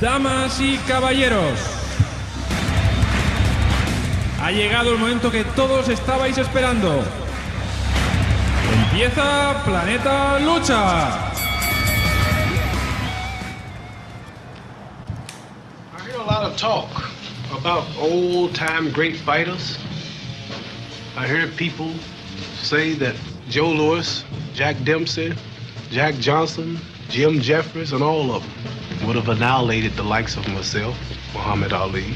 Damas y caballeros, ha llegado el momento que todos estabais esperando. Empieza Planeta Lucha. I hear a lot of talk about old-time great fighters. I hear people say that Joe Louis, Jack Dempsey, Jack Johnson, Jim Jeffries, and all of them would have annihilated the likes of myself, Muhammad Ali.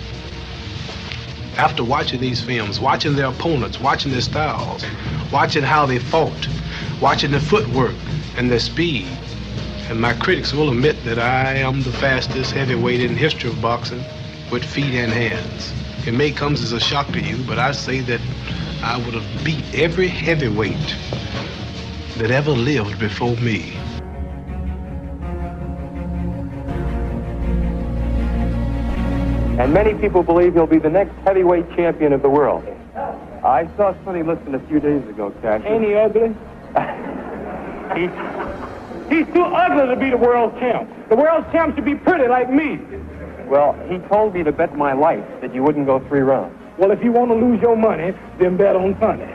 After watching these films, watching their opponents, watching their styles, watching how they fought, watching their footwork and their speed, and my critics will admit that I am the fastest heavyweight in history of boxing with feet and hands. It may come as a shock to you, but I say that I would have beat every heavyweight that ever lived before me. And many people believe he'll be the next heavyweight champion of the world. I saw Sonny Liston a few days ago, Cash. Ain't he ugly? He's too ugly to be the world champ. The world champ should be pretty like me. Well, he told me to bet my life that you wouldn't go 3 rounds. Well, if you want to lose your money, then bet on Sonny.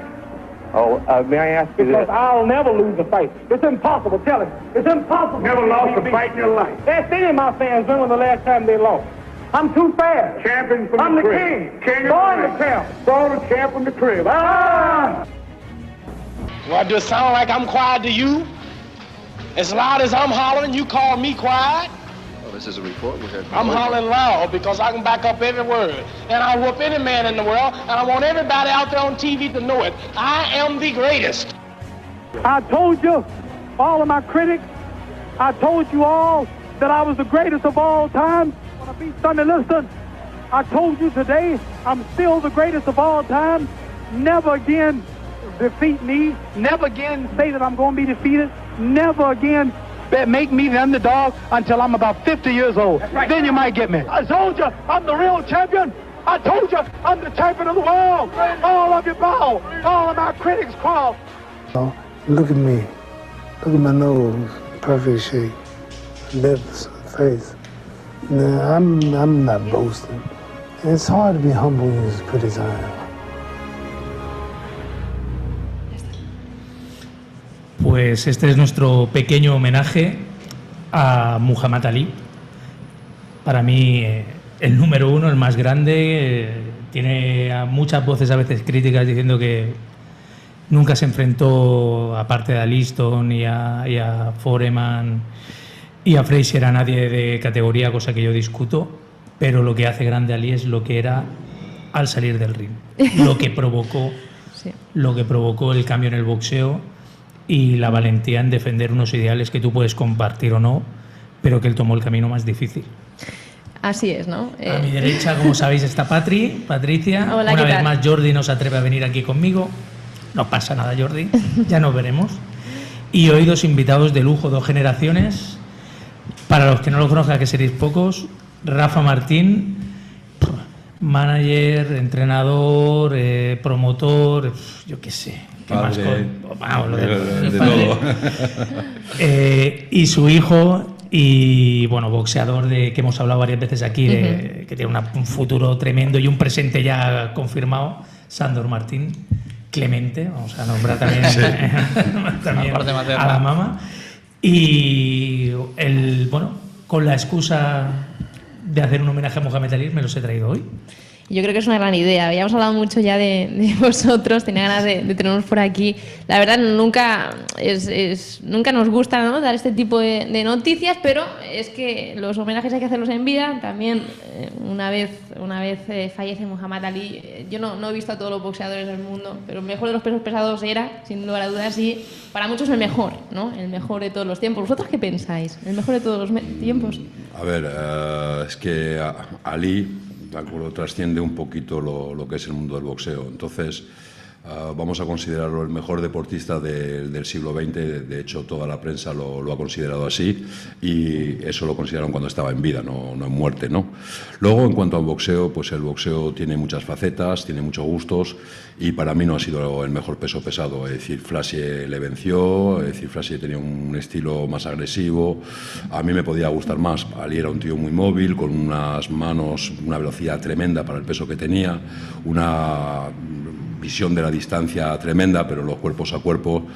Oh, may I ask you Because this? I'll never lose a fight. It's impossible. Tell him. It's impossible. Never lost a fight in your life. Ask any of my fans when was the last time they lost. I'm too fast. Champion from I'm the the crib. king. Born the champ. Born the champ from the crib. Ah! Well, does it sound like I'm quiet to you? As loud as I'm hollering, you call me quiet? Well, this is a report we heard. I'm hollering loud because I can back up every word. And I whoop any man in the world, and I want everybody out there on TV to know it. I am the greatest. I told you, all of my critics, I told you all that I was the greatest of all time when I beat Sonny Liston. I told you today I'm still the greatest of all time. Never again defeat me. Never again say that I'm going to be defeated. Never again make me the underdog until I'm about 50 years old. Right. Then you might get me. I told you I'm the real champion. I told you I'm the champion of the world. All of you bow. All of my critics crawl. Oh, look at me. Look at my nose. Perfect shape. Lips, face. Nah, I'm not boasting. It's hard to be humble when you're as good as I am. Pues este es nuestro pequeño homenaje a Muhammad Ali. Para mí, el número 1, el más grande, tiene a muchas voces a veces críticas diciendo que nunca se enfrentó, aparte de a Liston y a Foreman y a Frazier, a nadie de categoría, cosa que yo discuto, pero lo que hace grande a Ali es lo que era al salir del ring, lo que provocó el cambio en el boxeo y la valentía en defender unos ideales que tú puedes compartir o no, pero que él tomó el camino más difícil. Así es, ¿no? A mi derecha, como sabéis, está Patricia. Hola, una ¿qué vez tal? más Jordi no se atreve a venir aquí conmigo. No pasa nada, Jordi, ya nos veremos. Y hoy 2 invitados de lujo, 2 generaciones. Para los que no lo conozcan, que seréis pocos, Rafa Martín, manager, entrenador, promotor, yo qué sé. ¿Qué más vamos, lo de todo. Y su hijo, y bueno, boxeador que hemos hablado varias veces aquí, que tiene un futuro tremendo y un presente ya confirmado, Sándor Martín Clemente, vamos a nombrar también, también a la mamá. Y con la excusa de hacer un homenaje a Muhammad Ali, me los he traído hoy. Yo creo que es una gran idea. Habíamos hablado mucho ya de vosotros, tenía ganas de tenernos por aquí. La verdad, nunca nos gusta, ¿no?, dar este tipo de noticias, pero es que los homenajes hay que hacerlos en vida. También, una vez fallece Muhammad Ali, yo no he visto a todos los boxeadores del mundo, pero el mejor de los pesos pesados era, sin lugar a dudas, y para muchos el mejor, ¿no?, el mejor de todos los tiempos. ¿Vosotros qué pensáis? ¿El mejor de todos los tiempos? A ver, es que Ali, de acuerdo, trasciende un poquito lo que es el mundo del boxeo. Entonces, Vamos a considerarlo el mejor deportista del siglo XX, de hecho toda la prensa lo ha considerado así, y eso lo consideraron cuando estaba en vida, no en muerte, ¿no? Luego, en cuanto al boxeo, pues el boxeo tiene muchas facetas, tiene muchos gustos, y para mí no ha sido el mejor peso pesado. Es decir, Frazier le venció, es decir, Frazier tenía un estilo más agresivo, a mí me podía gustar más. Ali era un tío muy móvil, con unas manos, una velocidad tremenda para el peso que tenía, una visión de la distancia tremenda, pero los cuerpos a cuerpo,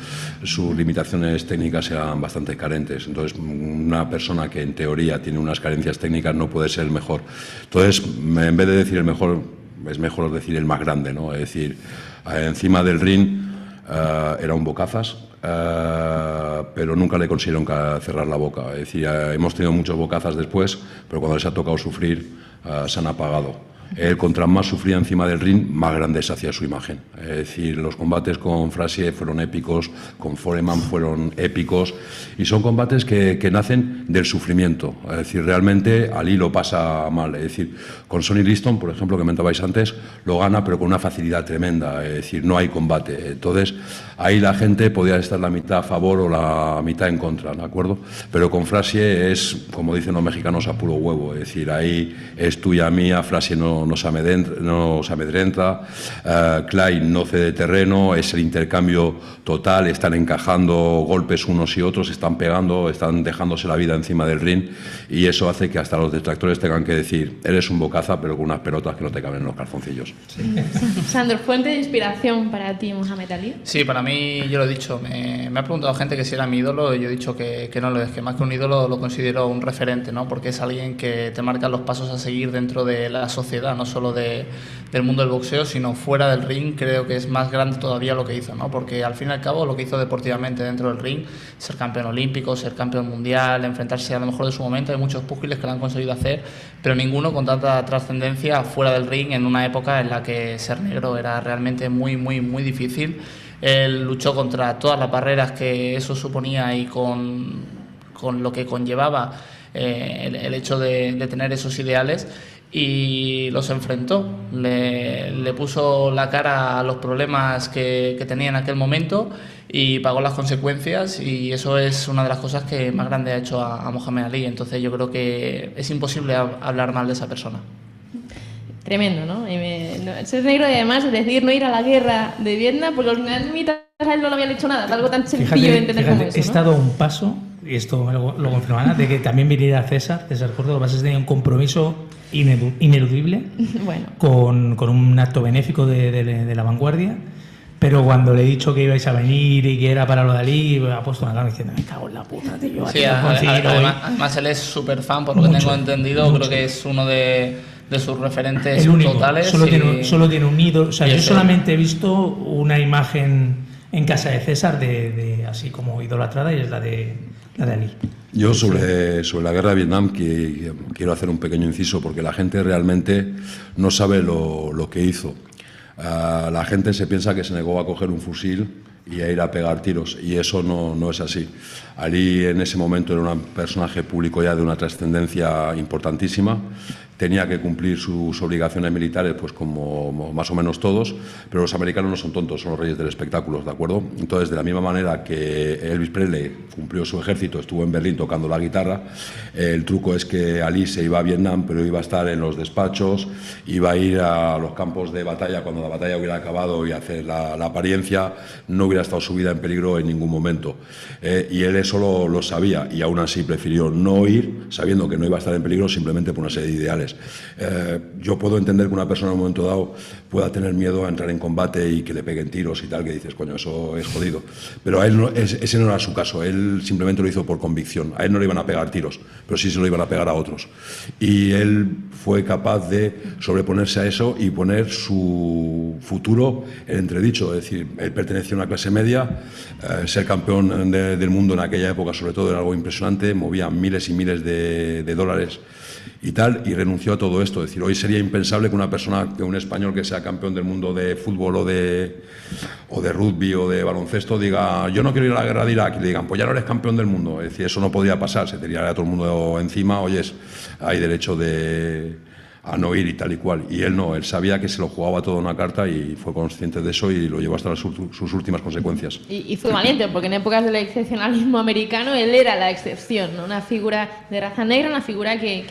sus limitaciones técnicas eran bastante carentes. Entonces, una persona que en teoría tiene unas carencias técnicas no puede ser el mejor. Entonces, en vez de decir el mejor, es mejor decir el más grande, ¿no? Es decir, encima del ring era un bocazas, pero nunca le consiguieron cerrar la boca. Es decir, hemos tenido muchos bocazas después, pero cuando les ha tocado sufrir, se han apagado. Él, contra más sufría encima del ring, más grande se hacía su imagen. Es decir, los combates con Frazier fueron épicos, con Foreman fueron épicos, y son combates que nacen del sufrimiento. Es decir, realmente Ali lo pasa mal. Es decir, con Sonny Liston, por ejemplo, que comentabais antes, lo gana, pero con una facilidad tremenda. Es decir, no hay combate. Entonces, ahí la gente podía estar la mitad a favor o la mitad en contra, ¿de acuerdo? Pero con Frazier es, como dicen los mexicanos, a puro huevo. Es decir, ahí es tuya, mía, Frazier no se amedrenta, Klein no cede terreno, es el intercambio total, están encajando golpes unos y otros, están pegando, están dejándose la vida encima del ring, y eso hace que hasta los detractores tengan que decir, eres un bocaza pero con unas pelotas que no te caben en los calzoncillos. Sí. Sandro, ¿fuente de inspiración para ti Muhammad Ali? Sí, para mí, yo lo he dicho, me ha preguntado gente que si era mi ídolo, y yo he dicho que no lo es, que más que un ídolo lo considero un referente, ¿no? Porque es alguien que te marca los pasos a seguir dentro de la sociedad, no solo del mundo del boxeo, sino fuera del ring. Creo que es más grande todavía lo que hizo, ¿no? Porque al fin y al cabo lo que hizo deportivamente dentro del ring, ser campeón olímpico, ser campeón mundial, enfrentarse a lo mejor de su momento, hay muchos púgiles que lo han conseguido hacer, pero ninguno con tanta trascendencia fuera del ring en una época en la que ser negro era realmente muy, muy, muy difícil. Él luchó contra todas las barreras que eso suponía y con lo que conllevaba el hecho de tener esos ideales, y los enfrentó, le puso la cara a los problemas que tenía en aquel momento y pagó las consecuencias, y eso es una de las cosas que más grande ha hecho a Muhammad Ali. Entonces yo creo que es imposible hablar mal de esa persona. Tremendo, ¿no? Ser negro y además decir no ir a la guerra de Vietnam, porque los vietnamitas a él no le habían hecho nada, algo tan sencillo de entender como eso, ¿no? He estado a un paso, y esto lo confirmará, de que también viniera César Córdoba. Lo que tenía un compromiso ineludible bueno, con un acto benéfico de la vanguardia, pero cuando le he dicho que ibais a venir y que era para lo de Ali, ha puesto una cara diciendo, me cago en la puta, tío. Sí, además él es súper fan, por lo que tengo entendido, creo que es uno de sus referentes totales. Solo tiene un ídolo. O sea, yo solamente he visto una imagen en casa de César de así como idolatrada, y es la de Ali. Yo sobre la guerra de Vietnam quiero hacer un pequeño inciso, porque la gente realmente no sabe lo que hizo. La gente se piensa que se negó a coger un fusil y a ir a pegar tiros, y eso no es así. Ali en ese momento era un personaje público ya de una trascendencia importantísima, tenía que cumplir sus obligaciones militares, pues como más o menos todos, pero los americanos no son tontos, son los reyes del espectáculo, ¿de acuerdo? Entonces, de la misma manera que Elvis Presley cumplió su ejército, estuvo en Berlín tocando la guitarra, el truco es que Ali se iba a Vietnam, pero iba a estar en los despachos, iba a ir a los campos de batalla cuando la batalla hubiera acabado y hacer la apariencia, no hubiera estado su vida en peligro en ningún momento. Y él eso lo sabía, y aún así prefirió no ir, sabiendo que no iba a estar en peligro, simplemente por una serie de ideales. Yo puedo entender que una persona en un momento dado pueda tener miedo a entrar en combate y que le peguen tiros y tal, que dices, coño, eso es jodido. Pero a él ese no era su caso, él simplemente lo hizo por convicción. A él no le iban a pegar tiros, pero sí se lo iban a pegar a otros. Y él fue capaz de sobreponerse a eso y poner su futuro en entredicho. Es decir, él pertenecía a una clase media, ser campeón del mundo en aquella época sobre todo era algo impresionante, movía miles y miles de dólares y tal, y renunció a todo esto. Es decir, hoy sería impensable que una persona, que un español que sea campeón del mundo de fútbol o de rugby o de baloncesto diga, yo no quiero ir a la guerra de Irak, y le digan, pues ya no eres campeón del mundo. Es decir, eso no podía pasar, se tiraría a todo el mundo encima. Oyes, hay derecho a no ir y tal y cual. Y él no, él sabía que se lo jugaba todo una carta y fue consciente de eso y lo llevó hasta sus últimas consecuencias. Y fue valiente, porque en épocas del excepcionalismo americano él era la excepción, ¿no? Una figura de raza negra, una figura que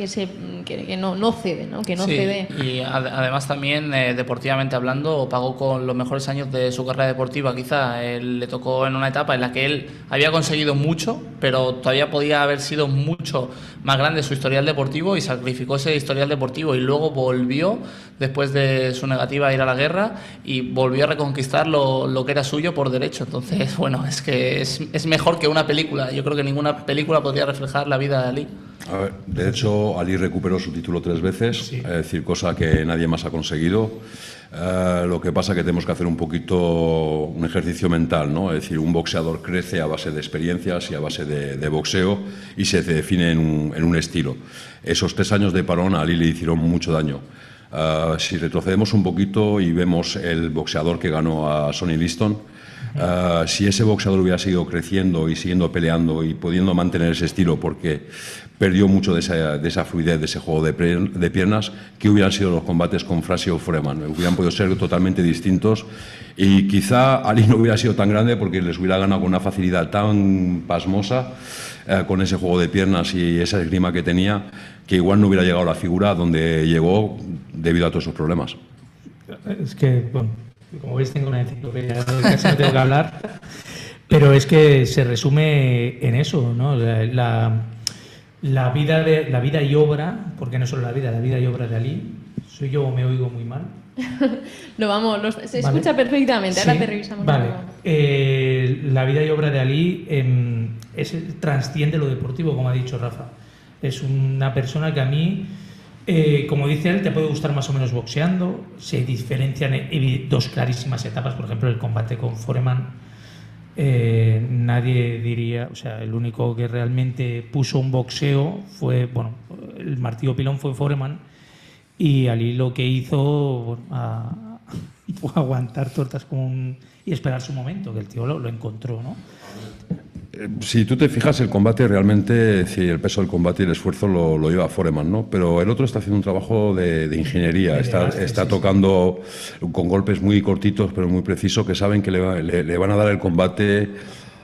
no cede, ¿no? Que no cede. Y además también, deportivamente hablando, pagó con los mejores años de su carrera deportiva. Quizá él le tocó en una etapa en la que él había conseguido mucho, pero todavía podía haber sido mucho más grande su historial deportivo y sacrificó ese historial deportivo y luego volvió, después de su negativa a ir a la guerra, y volvió a reconquistar lo que era suyo por derecho. Entonces, bueno, es que es mejor que una película. Yo creo que ninguna película podría reflejar la vida de Ali. A ver, de hecho, Ali recuperó su título 3 veces, Sí. es decir, cosa que nadie más ha conseguido. Lo que pasa es que tenemos que hacer un poquito un ejercicio mental, ¿no? Es decir, un boxeador crece a base de experiencias y a base de boxeo y se define en un estilo. Esos 3 años de parón a Ali le hicieron mucho daño. Si retrocedemos un poquito y vemos el boxeador que ganó a Sonny Liston, si ese boxeador hubiera seguido creciendo y siguiendo peleando y pudiendo mantener ese estilo, porque perdió mucho de esa fluidez, de ese juego de piernas, que hubieran sido los combates con Frazier o Foreman. Hubieran podido ser totalmente distintos y quizá Ali no hubiera sido tan grande porque les hubiera ganado con una facilidad tan pasmosa, con ese juego de piernas y esa esgrima que tenía, que igual no hubiera llegado a la figura donde llegó debido a todos esos problemas. Es que, bueno, como veis tengo una enciclopedia, casi no tengo que hablar, pero es que se resume en eso, ¿no? La vida y obra, porque no solo la vida y obra de Ali. ¿Soy yo o me oigo muy mal? Se escucha perfectamente, ahora Sí, te revisamos. Vale. La vida y obra de Ali trasciende lo deportivo, como ha dicho Rafa. Es una persona que a mí, como dice él, te puede gustar más o menos boxeando. Se diferencian dos clarísimas etapas, por ejemplo, el combate con Foreman. Nadie diría, o sea, el único que realmente puso un boxeo fue, bueno, el martillo pilón fue Foreman, y Ali lo que hizo fue aguantar tortas y esperar su momento, que el tío lo encontró, ¿no? Si tú te fijas, el combate realmente, si el peso del combate y el esfuerzo lo lleva Foreman, ¿no? Pero el otro está haciendo un trabajo de ingeniería, está tocando con golpes muy cortitos pero muy precisos, que saben que le van a dar el combate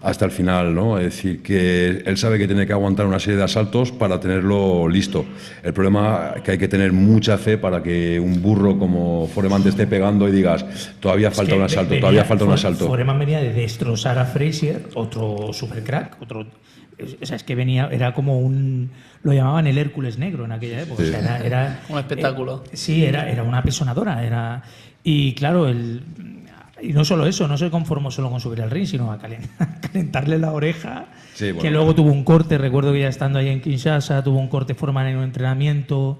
hasta el final, ¿no? Es decir, que él sabe que tiene que aguantar una serie de asaltos para tenerlo listo. El problema es que hay que tener mucha fe para que un burro como Foreman te esté pegando y digas, todavía falta un asalto, todavía falta un asalto. Foreman venía de destrozar a Frazier, otro supercrack, o sea, es que venía, era como lo llamaban el Hércules negro en aquella época. Sí. O sea, era Un espectáculo. Sí, era una apesonadora. Y claro, y no solo eso, no se conformó solo con subir al ring, sino a calentarle la oreja, Sí, bueno. que luego tuvo un corte. Recuerdo que ya estando ahí en Kinshasa tuvo un corte Foreman en un entrenamiento,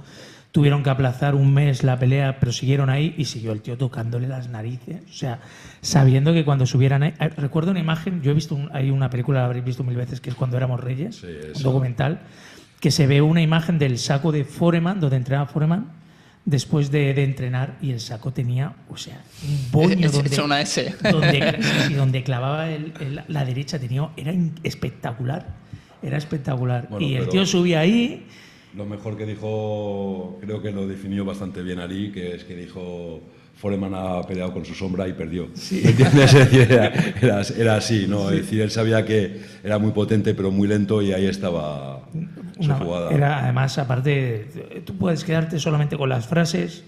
tuvieron que aplazar un mes la pelea, pero siguieron ahí y siguió el tío tocándole las narices, o sea, sabiendo que cuando subieran ahí... Recuerdo una imagen, yo he visto hay una película, la habréis visto 1000 veces, que es Cuando éramos reyes, Sí, un eso. documental, que se ve una imagen del saco de Foreman, donde entrenaba Foreman, después de entrenar, y el saco tenía, o sea, un boño Hecho una S. donde clavaba la derecha, era espectacular, Bueno, y el pero- tío subía ahí. Lo mejor que dijo, creo que lo definió bastante bien Ali, que es que dijo, Foreman ha peleado con su sombra y perdió. ¿Me entiendes? Es decir, era así, ¿no? Es decir, él sabía que era muy potente pero muy lento y ahí estaba su jugada. Además, aparte, tú puedes quedarte solamente con las frases,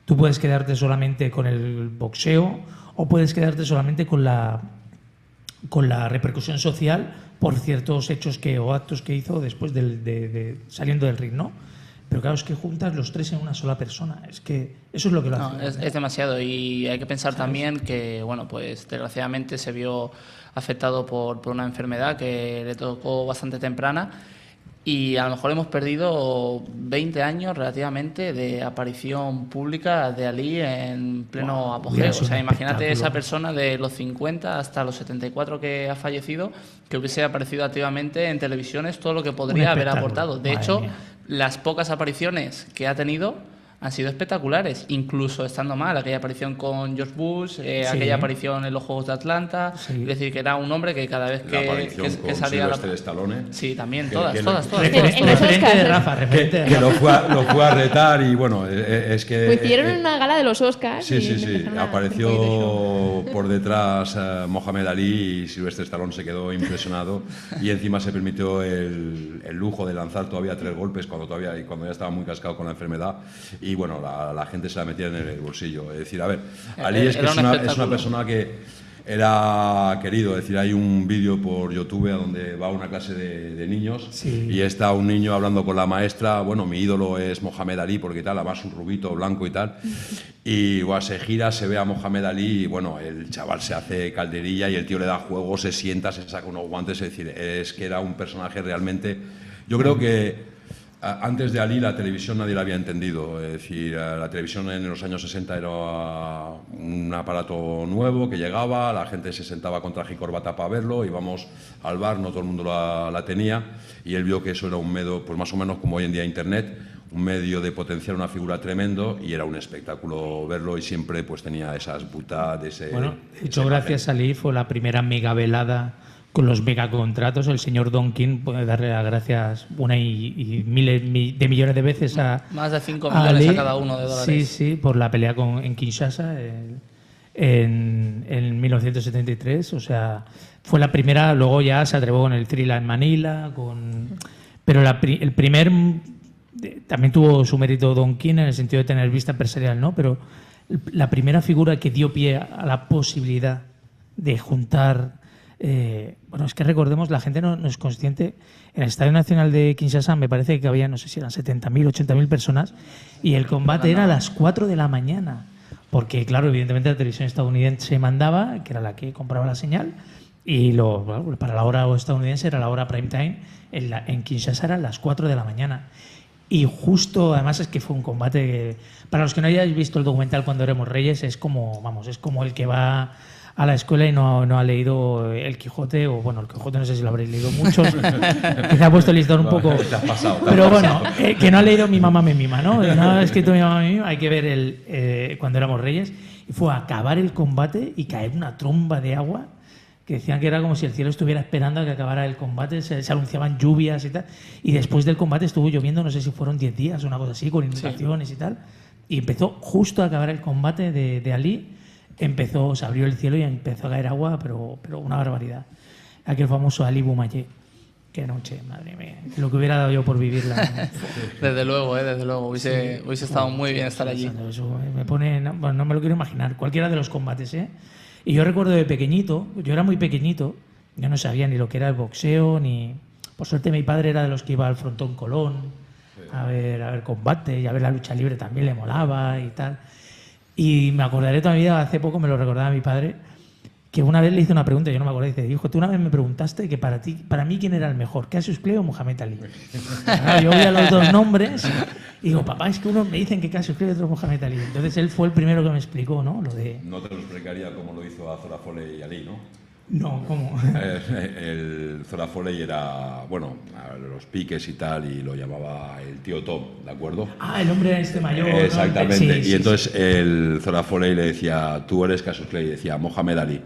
tú puedes quedarte solamente con el boxeo, o puedes quedarte solamente con la repercusión social por ciertos hechos o actos que hizo después de saliendo del ring, ¿no? Pero claro, es que juntas los tres en una sola persona. Es que eso es lo que lo hace. Es demasiado, y hay que pensar también que, bueno, pues desgraciadamente se vio afectado por una enfermedad que le tocó bastante temprana, y a lo mejor hemos perdido 20 años relativamente de aparición pública de Ali en pleno apogeo. O sea, imagínate esa persona de los 50 hasta los 74 que ha fallecido, que hubiese aparecido activamente en televisiones, todo lo que podría haber aportado. De hecho, las pocas apariciones que ha tenido han sido espectaculares, incluso estando mal, aquella aparición con George Bush, aquella aparición en los Juegos de Atlanta, es decir, que era un hombre que cada vez que salía Sylvester Stallone. Sí, también, Que todas. Referente de Rafa, que lo fue a retar y bueno, es que... Coincidieron en una gala de los Oscars. Sí. Apareció por detrás Mohamed Ali y Sylvester Stallone se quedó impresionado y encima se permitió el lujo de lanzar todavía 3 golpes cuando ya estaba muy cascado con la enfermedad. Y bueno, la gente se la metía en el bolsillo. Es decir, a ver, Ali es una persona que era querido. Es decir, hay un vídeo por YouTube donde va a una clase de niños y está un niño hablando con la maestra. Bueno, mi ídolo es Mohamed Ali porque tal, además un rubito blanco y tal. Y se gira, se ve a Mohamed Ali y bueno, el chaval se hace calderilla y el tío le da juego, se sienta, se saca unos guantes. Es decir, es que era un personaje realmente... Yo creo que antes de Ali la televisión nadie la había entendido, es decir, la televisión en los años 60 era un aparato nuevo que llegaba, la gente se sentaba con traje y corbata para verlo, íbamos al bar, no todo el mundo la tenía y él vio que eso era un medio, pues más o menos como hoy en día Internet, un medio de potenciar una figura tremendo y era un espectáculo verlo y siempre pues tenía esas butadas, Bueno, de hecho gracias a Ali fue la primera mega velada con los megacontratos. El señor Don King puede darle las gracias una y miles de millones de veces a más de 5 millones a cada uno de dólares. Sí, por la pelea en Kinshasa en 1973. O sea, fue la primera. Luego ya se atrevió con el Thriller en Manila. Pero el primer también tuvo su mérito Don King en el sentido de tener vista empresarial, ¿no? Pero la primera figura que dio pie a la posibilidad de juntar... bueno, es que recordemos, la gente no es consciente. En el Estadio Nacional de Kinshasa me parece que había, no sé si eran 70.000, 80.000 personas y el combate era a las 4 de la mañana. Porque, claro, evidentemente la televisión estadounidense mandaba, que era la que compraba la señal, y para la hora estadounidense era la hora prime time. En Kinshasa eran las 4 de la mañana. Y justo, además es que fue un combate que, para los que no hayáis visto el documental Cuando éramos reyes, es como el que va a la escuela y no ha leído El Quijote, o bueno, El Quijote no sé si lo habréis leído muchos, quizá ha puesto el listón un poco... Pero bueno, que no ha leído Mi mamá me mima, ¿no? No ha escrito Mi mamá me mima, hay que ver Cuando éramos reyes, y fue a acabar el combate y caer una tromba de agua, que decían que era como si el cielo estuviera esperando a que acabara el combate, se anunciaban lluvias y tal, y después del combate estuvo lloviendo, no sé si fueron 10 días o una cosa así, con inundaciones y tal, y empezó justo a acabar el combate de Ali. Se abrió el cielo y empezó a caer agua, pero una barbaridad. Aquel famoso Ali Boumaier. Qué noche, madre mía. Lo que hubiera dado yo por vivirla. Desde luego. Hubiese estado muy bien estar allí. Eso me pone... No me lo quiero imaginar. Cualquiera de los combates, ¿eh? Y yo recuerdo de pequeñito, yo era muy pequeñito, yo no sabía ni lo que era el boxeo, ni... Por suerte mi padre era de los que iba al Frontón Colón a ver combate y a ver la lucha libre, también le molaba y tal. Y me acordaré toda mi vida, hace poco me lo recordaba mi padre, que una vez le hice una pregunta, yo no me acuerdo, dice, hijo, tú una vez me preguntaste que para mí quién era el mejor, Cassius Clay o Muhammad Ali. Yo voy a los dos nombres y digo, papá, es que unos me dicen que Cassius Clay y otros Muhammad Ali. Entonces él fue el primero que me explicó, ¿no? Lo de... No te lo explicaría como lo hizo a Zora Folley y Ali, ¿no? No, ¿cómo? El Zora Folley era, bueno, los piques y tal, y lo llamaba el tío Tom, ¿de acuerdo? Ah, el hombre este mayor. Exactamente. ¿No? Sí, y entonces el Zora Folley le decía, tú eres Cassius Clay, y decía Mohamed Ali.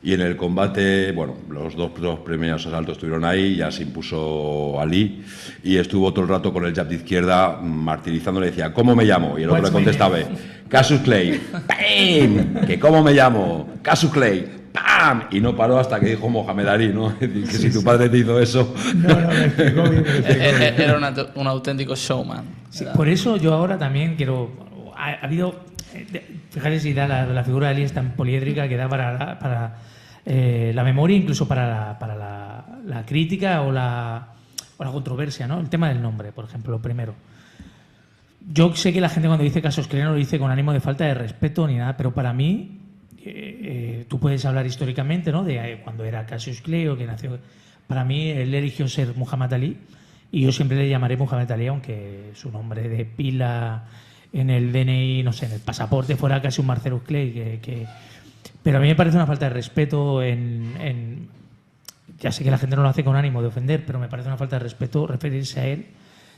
Y en el combate, bueno, los dos primeros asaltos estuvieron ahí, ya se impuso Ali, y estuvo todo el rato con el jab de izquierda martirizándole, decía, ¿cómo me llamo? Y el otro le contestaba, Cassius Clay, ¡pam! ¿Que cómo me llamo? Cassius Clay. ¡Pam! Y no paró hasta que dijo Mohamed Ali, ¿no? Es decir, que si tu padre te hizo eso... No, me explicó bien. Era un auténtico showman. Sí, por eso yo ahora también quiero... Ha habido... Fijaros si da la figura de Ali es tan poliédrica que da para la memoria, incluso para la crítica o la controversia, ¿no? El tema del nombre, por ejemplo, lo primero. Yo sé que la gente cuando dice Cassius Clay no lo dice con ánimo de falta de respeto ni nada, pero para mí... tú puedes hablar históricamente, ¿no? De cuando era Cassius Clay o que nació. Para mí, él eligió ser Muhammad Ali y yo siempre le llamaré Muhammad Ali, aunque su nombre de pila en el DNI, no sé, en el pasaporte fuera casi un Marcellus Clay. Pero a mí me parece una falta de respeto ya sé que la gente no lo hace con ánimo de ofender, pero me parece una falta de respeto referirse a él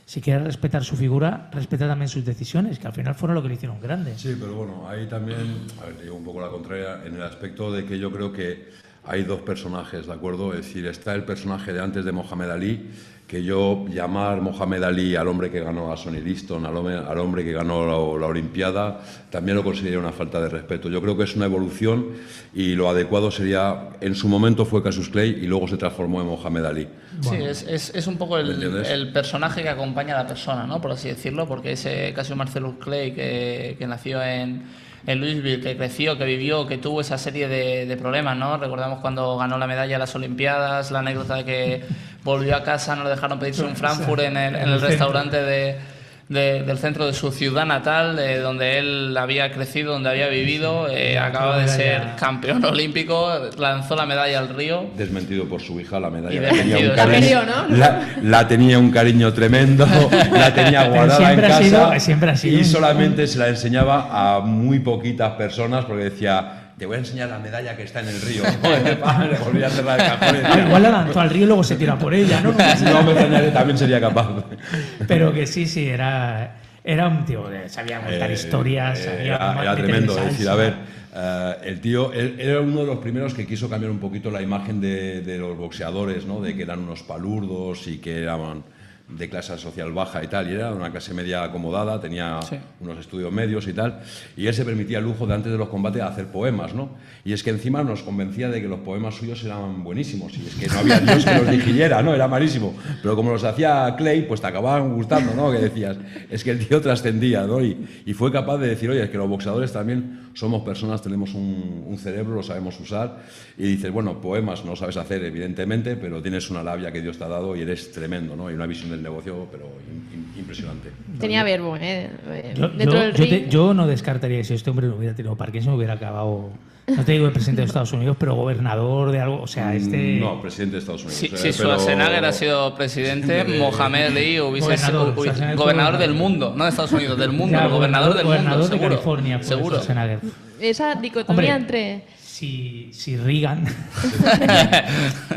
si quieres respetar su figura, respeta también sus decisiones, que al final fueron lo que le hicieron grande. Sí, pero bueno, ahí también, a ver, te digo un poco la contraria, en el aspecto de que yo creo que hay dos personajes, ¿de acuerdo? Es decir, está el personaje de antes de Mohamed Ali, que yo llamar Mohamed Ali al hombre que ganó a Sonny Liston, al hombre que ganó la Olimpiada, también lo considero una falta de respeto. Yo creo que es una evolución y lo adecuado sería, en su momento fue Cassius Clay y luego se transformó en Mohamed Ali. Bueno. Sí, es un poco el personaje que acompaña a la persona, ¿no? Por así decirlo, porque ese Cassius Marcellus Clay que nació en Louisville, que creció, que vivió, que tuvo esa serie de problemas, ¿no? Recordamos cuando ganó la medalla a las Olimpiadas, la anécdota de que volvió a casa, no le dejaron pedirse un Frankfurt en el restaurante del centro de su ciudad natal, donde él había crecido, donde había vivido, acababa de ser campeón olímpico, lanzó la medalla al río. Desmentido por su hija, la medalla. La tenía un cariño tremendo, la tenía guardada en casa siempre ha sido y solamente se la enseñaba a muy poquitas personas porque decía... Te voy a enseñar la medalla que está en el río. Le volví a cerrar el cajón. Igual la lanzó al río y luego se tira por ella, ¿no? No me extrañaría, también sería capaz. Pero que sí, era un tío que sabía contar historias. Era tremendo. Es decir, a ver, el tío él era uno de los primeros que quiso cambiar un poquito la imagen de los boxeadores, ¿no? De que eran unos palurdos y que eran de clase social baja y tal, y era una clase media acomodada, tenía unos estudios medios y tal, y él se permitía el lujo de antes de los combates hacer poemas, ¿no? Y es que encima nos convencía de que los poemas suyos eran buenísimos, y es que no había Dios que los dirigiera, ¿no? Era malísimo, pero como los hacía Clay, pues te acababan gustando, ¿no? Que decías, es que el tío trascendía, ¿no? Y fue capaz de decir, oye, es que los boxeadores también somos personas, tenemos un cerebro, lo sabemos usar, y dices, bueno, poemas no sabes hacer, evidentemente, pero tienes una labia que Dios te ha dado y eres tremendo, ¿no? Y una visión del negocio, pero impresionante. Tenía verbo, Yo no descartaría que si este hombre no hubiera tenido Parkinson hubiera acabado, no te digo el presidente de Estados Unidos, pero gobernador de algo, o sea, No, presidente de Estados Unidos. Si Schwarzenegger ha sido presidente, Mohamed Ali hubiese sido gobernador del mundo, no de Estados Unidos, del mundo, el gobernador del mundo, de seguro. California, seguro. Esa dicotomía entre... Si Reagan,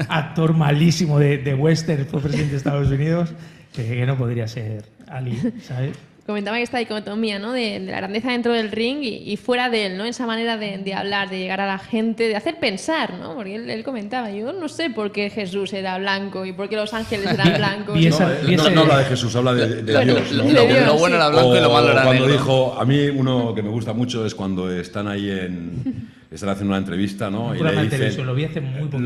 actor malísimo de western, fue presidente de Estados Unidos, que no podría ser Ali, ¿sabes? Comentaba que esta dicotomía, ¿no? de la grandeza dentro del ring y fuera de él, ¿no? Esa manera de hablar, de llegar a la gente, de hacer pensar, ¿no? Porque él comentaba, yo no sé por qué Jesús era blanco y por qué los ángeles eran blancos. No habla de Jesús, habla de Dios. ¿No? Lo bueno era blanco y lo malo era cuando negro. Dijo, a mí uno que me gusta mucho es cuando están ahí están haciendo una entrevista, ¿no? Y le dicen lo vi hace muy poquito,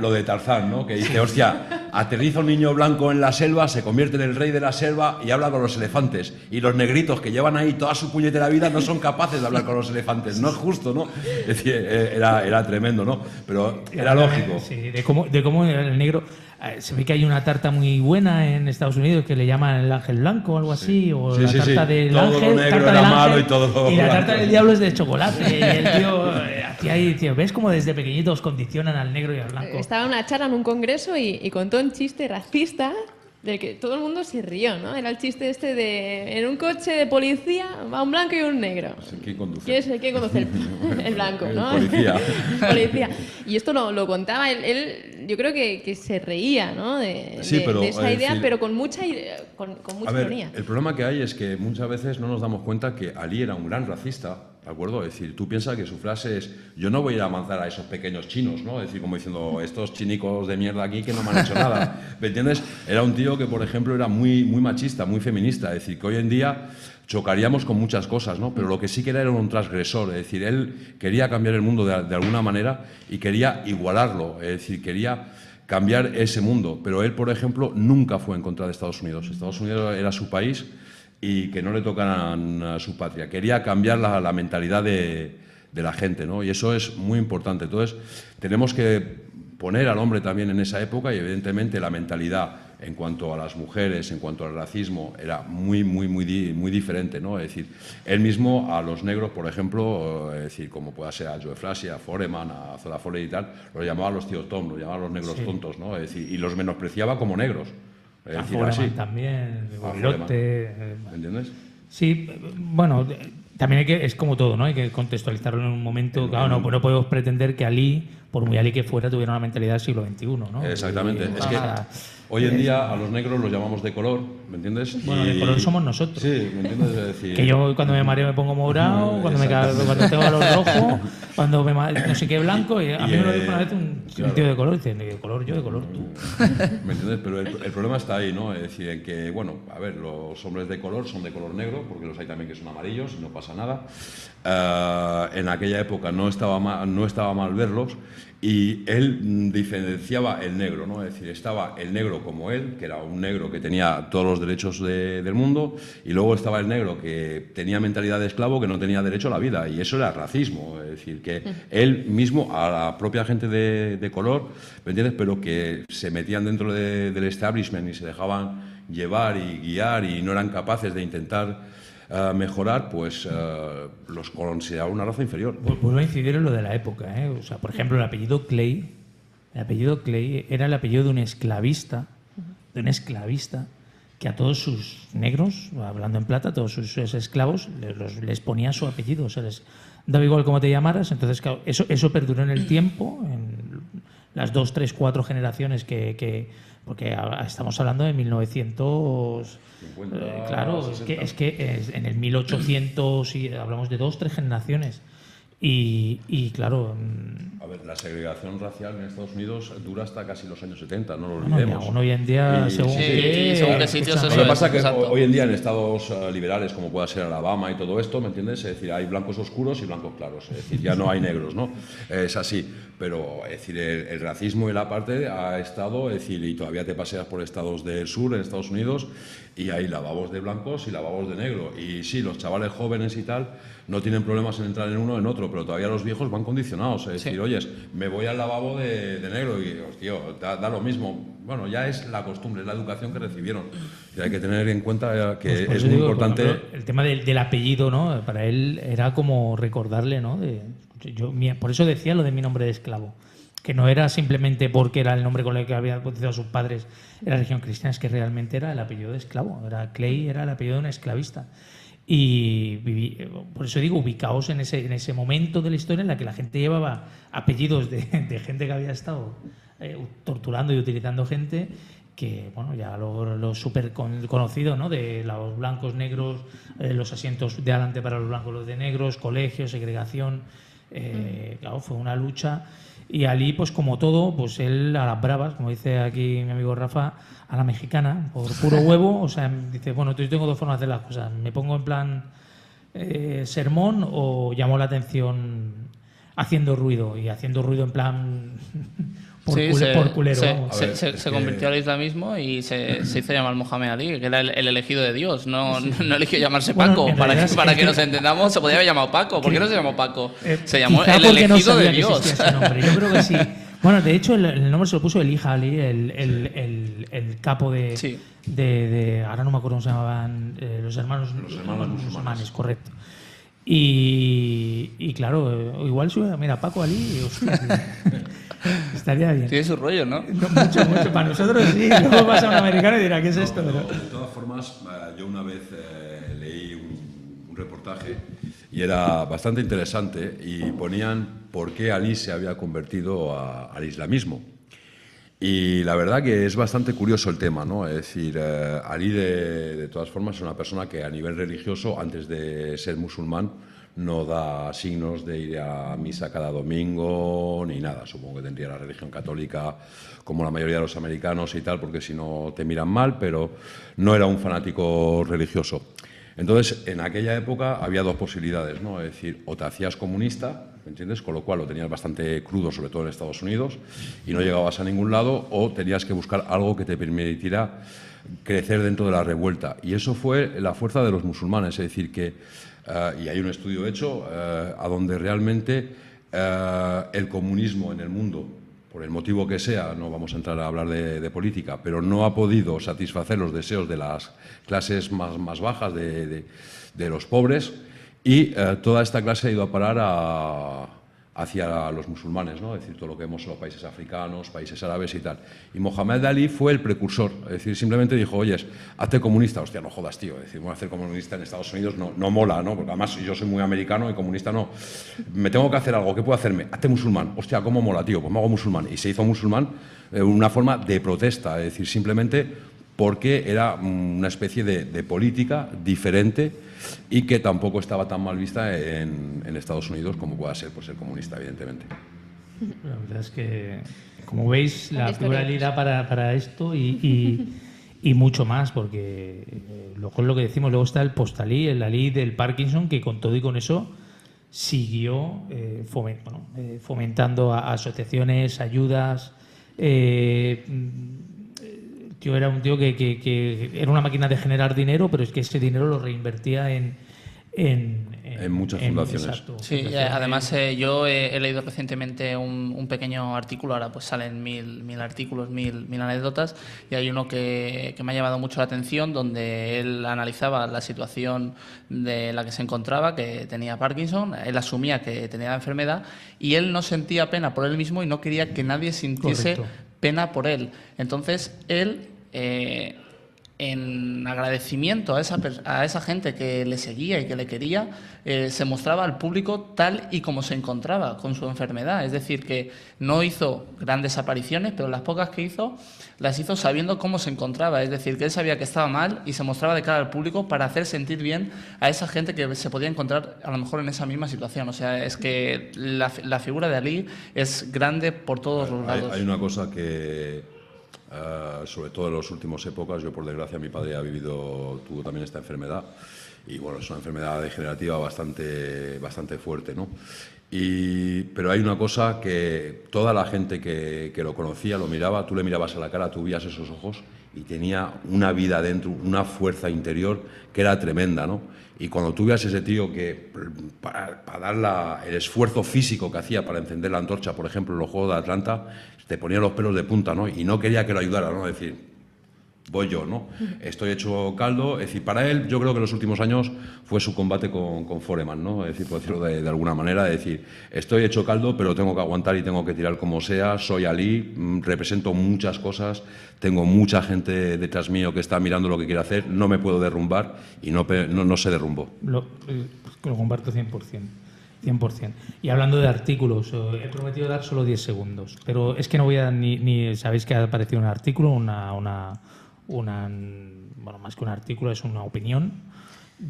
lo de Tarzán, ¿no? Que dice, hostia, aterriza un niño blanco en la selva, se convierte en el rey de la selva y habla con los elefantes. Y los negritos que llevan ahí toda su puñetera vida no son capaces de hablar con los elefantes. No es justo, ¿no? Es decir, era tremendo, ¿no? Pero era lógico. Sí, de cómo el negro... Se ve que hay una tarta muy buena en Estados Unidos que le llaman el ángel blanco o algo así, o la tarta del todo ángel, lo negro tarta era del malo ángel, y todo y la blanco. tarta del diablo es de chocolate. Y el tío, tío, ¿ves cómo desde pequeñitos condicionan al negro y al blanco? Estaba en una charla en un congreso y contó un chiste racista del que todo el mundo se rió, ¿no? Era el chiste este de en un coche de policía va un blanco y un negro. ¿Quién conduce? ¿Quién conduce? El blanco, ¿no? El policía. Policía. Y esto lo contaba él, yo creo que se reía, ¿no? De esa idea, pero con mucha ironía. El problema que hay es que muchas veces no nos damos cuenta que Ali era un gran racista, ¿de acuerdo? Es decir, tú piensas que su frase es yo no voy a ir a matar a esos pequeños chinos, ¿no? Es decir, como diciendo estos chinicos de mierda aquí que no me han hecho nada, ¿me entiendes? Era un tío que, por ejemplo, era muy machista, muy feminista, es decir, que hoy en día chocaríamos con muchas cosas, ¿no? Pero lo que sí que era un transgresor, es decir, él quería cambiar el mundo de alguna manera y quería igualarlo, es decir, quería cambiar ese mundo, pero él, por ejemplo, nunca fue en contra de Estados Unidos. Estados Unidos era su país y que no le tocaran a su patria. Quería cambiar la mentalidad de la gente, ¿no? Y eso es muy importante. Entonces, tenemos que poner al hombre también en esa época y, evidentemente, la mentalidad en cuanto a las mujeres, en cuanto al racismo, era muy diferente, ¿no? Es decir, él mismo a los negros, por ejemplo, es decir, como pueda ser a Joe Flashy, a Foreman, a Zola Foley y tal, los llamaba los tíos Tom, los llamaba los negros tontos, ¿no? Es decir, y los menospreciaba como negros. Es decir, Foreman también, Boilote... ¿Entiendes? Sí, bueno, también es como todo, ¿no? Hay que contextualizarlo en un momento. Claro, no podemos pretender que Ali por muy ali que fuera, tuviera una mentalidad del siglo XXI, ¿no? Exactamente. Y, es que hoy en día a los negros los llamamos de color, ¿me entiendes? Bueno, de color somos nosotros. Sí, ¿me entiendes? Es decir, que yo cuando me mareo me pongo morado, cuando tengo valor rojo, cuando no sé qué blanco, y a mí me lo dijo una vez un tío de color, dice, de color yo, de color tú. ¿Me entiendes? Pero el problema está ahí, ¿no? Es decir, en que, bueno, a ver, los hombres de color son de color negro, porque los hay también que son amarillos y no pasa nada. En aquella época no estaba mal verlos, y él diferenciaba el negro, ¿no? Es decir, estaba el negro como él, que era un negro que tenía todos los derechos del mundo, y luego estaba el negro que tenía mentalidad de esclavo, que no tenía derecho a la vida, y eso era racismo. Es decir, que él mismo, a la propia gente de color, ¿me entiendes? Pero que se metían dentro del establishment y se dejaban llevar y guiar y no eran capaces de intentar mejorar, pues los consideraba una raza inferior. Vuelvo a incidir en lo de la época, ¿eh? O sea, por ejemplo, el apellido Clay era el apellido de un esclavista, que a todos sus negros, hablando en plata, a todos sus esclavos, les ponía su apellido. O sea, les daba igual cómo te llamaras. Entonces, claro, eso perduró en el tiempo, en las 2, 3, 4 generaciones porque estamos hablando de 1900. 50, claro, 60. es que en el 1800 y hablamos de 2, 3 generaciones. Y claro... A ver, la segregación racial en Estados Unidos dura hasta casi los años 70, no lo olvidemos. Hoy en día, según qué sitios eso. Lo que pasa es que hoy en día en estados liberales, como pueda ser Alabama y todo esto, ¿me entiendes? Es decir, hay blancos oscuros y blancos claros. Es decir, ya no hay negros, ¿no? Es así. Pero, es decir, el racismo y la parte ha estado, es decir, y todavía te paseas por estados del sur, en Estados Unidos, y hay lavabos de blancos y lavabos de negro. Y sí, los chavales jóvenes y tal no tienen problemas en entrar en uno o en otro, pero todavía los viejos van condicionados. Es decir, oyes, me voy al lavabo de negro y, tío, da lo mismo. Bueno, ya es la costumbre, es la educación que recibieron. Y hay que tener en cuenta que es muy importante. Ejemplo, el tema del apellido, ¿no? Para él era como recordarle, ¿no? Por eso decía lo de mi nombre de esclavo, que no era simplemente porque era el nombre con el que habían bautizado a sus padres en la religión cristiana, es que realmente era el apellido de esclavo. Clay era el apellido de un esclavista. Y por eso digo, ubicaos en ese momento de la historia en la que la gente llevaba apellidos de gente que había estado torturando y utilizando gente, que bueno, ya lo súper conocido, ¿no? De los blancos, negros, los asientos de adelante para los blancos, los de negros, colegios, segregación. Claro, fue una lucha. Y Ali, pues como todo, pues él a las bravas, como dice aquí mi amigo Rafa, a la mexicana, por puro huevo. O sea, dice, bueno, yo tengo 2 formas de hacer las cosas. Me pongo en plan sermón o llamo la atención haciendo ruido. Y haciendo ruido en plan por culero. Se convirtió al islamismo y se hizo llamar Mohamed Ali, que era el elegido de Dios. No eligió llamarse Paco. Para que nos entendamos, se podía haber llamado Paco. ¿Por qué no se llamó Paco? Se llamó el elegido de Dios. Yo creo que sí. Bueno, de hecho, el nombre se lo puso Elijah Ali, el capo de ahora no me acuerdo cómo se llamaban, los hermanos musulmanes, correcto. Y claro, igual mira, Paco Ali, hostia, estaría bien. Tiene su rollo, ¿no? Mucho. Para nosotros sí. Luego pasa un americano y dirá, ¿qué es esto? De todas formas, yo una vez leí un reportaje y era bastante interesante y ponían por qué Ali se había convertido al islamismo. Y la verdad que es bastante curioso el tema, ¿no? Es decir, Ali de todas formas es una persona que a nivel religioso, antes de ser musulmán, no da signos de ir a misa cada domingo ni nada. Supongo que tendría la religión católica como la mayoría de los americanos y tal, porque si no te miran mal, pero no era un fanático religioso. Entonces, en aquella época había 2 posibilidades, ¿no? Es decir, o te hacías comunista, ¿me entiendes? Con lo cual lo tenías bastante crudo, sobre todo en Estados Unidos, y no llegabas a ningún lado, o tenías que buscar algo que te permitiera crecer dentro de la revuelta. Y eso fue la fuerza de los musulmanes, es decir, que, y hay un estudio hecho, a donde realmente el comunismo en el mundo, por el motivo que sea, no vamos a entrar a hablar de política, pero no ha podido satisfacer los deseos de las clases más bajas, de los pobres, y toda esta clase ha ido a parar hacia los musulmanes, ¿no? Es decir, todo lo que vemos en los países africanos, países árabes y tal. Y Mohamed Ali fue el precursor, es decir, simplemente dijo, oye, hazte comunista. Hostia, no jodas, tío, es decir, voy a hacer comunista en Estados Unidos, no mola, ¿no? Porque además yo soy muy americano y comunista no. Me tengo que hacer algo, ¿qué puedo hacerme? Hazte musulmán. Hostia, ¿cómo mola, tío? Pues me hago musulmán. Y se hizo musulmán una forma de protesta, es decir, simplemente porque era una especie de política diferente y que tampoco estaba tan mal vista en Estados Unidos como pueda ser por ser comunista, evidentemente. La verdad es que, como veis, la figura de Ali da para esto y mucho más, porque luego es lo que decimos, luego está el post-Ali, el Ali del Parkinson, que con todo y con eso siguió fomentando asociaciones, ayudas. Yo era un tío que era una máquina de generar dinero, pero es que ese dinero lo reinvertía en muchas fundaciones. Exacto, sí, además yo he leído recientemente un pequeño artículo, ahora pues salen mil artículos, mil anécdotas, y hay uno que me ha llamado mucho la atención, donde él analizaba la situación de la que se encontraba, que tenía Parkinson, él asumía que tenía la enfermedad y él no sentía pena por él mismo y no quería que nadie sintiese pena por él. Entonces él, en agradecimiento a esa gente que le seguía y que le quería, se mostraba al público tal y como se encontraba con su enfermedad. Es decir, que no hizo grandes apariciones, pero las pocas que hizo, las hizo sabiendo cómo se encontraba. Es decir, que él sabía que estaba mal y se mostraba de cara al público para hacer sentir bien a esa gente que se podía encontrar a lo mejor en esa misma situación. O sea, es que la figura de Ali es grande por todos los lados. Hay una cosa que... sobre todo en las últimas épocas, yo por desgracia mi padre tuvo también esta enfermedad y bueno, es una enfermedad degenerativa bastante fuerte, ¿no? Pero hay una cosa que toda la gente que lo conocía, lo miraba, tú le mirabas a la cara, tú veías esos ojos y tenía una vida dentro, una fuerza interior que era tremenda, ¿no? Y cuando tú veas ese tío que para dar el esfuerzo físico que hacía para encender la antorcha, por ejemplo, en los Juegos de Atlanta, te ponía los pelos de punta, ¿no? Y no quería que lo ayudara, ¿no? Es decir, voy yo, ¿no? Estoy hecho caldo. Es decir, para él, yo creo que en los últimos años fue su combate con Foreman, ¿no? Es decir, por decirlo de alguna manera, es decir, estoy hecho caldo, pero tengo que aguantar y tengo que tirar como sea. Soy Ali, represento muchas cosas, tengo mucha gente detrás mío que está mirando lo que quiere hacer, no me puedo derrumbar y no se derrumbó. Lo comparto 100%. 100%. Y hablando de artículos, he prometido dar solo 10 segundos, pero es que no voy a ni sabéis que ha aparecido un artículo, bueno, más que un artículo, es una opinión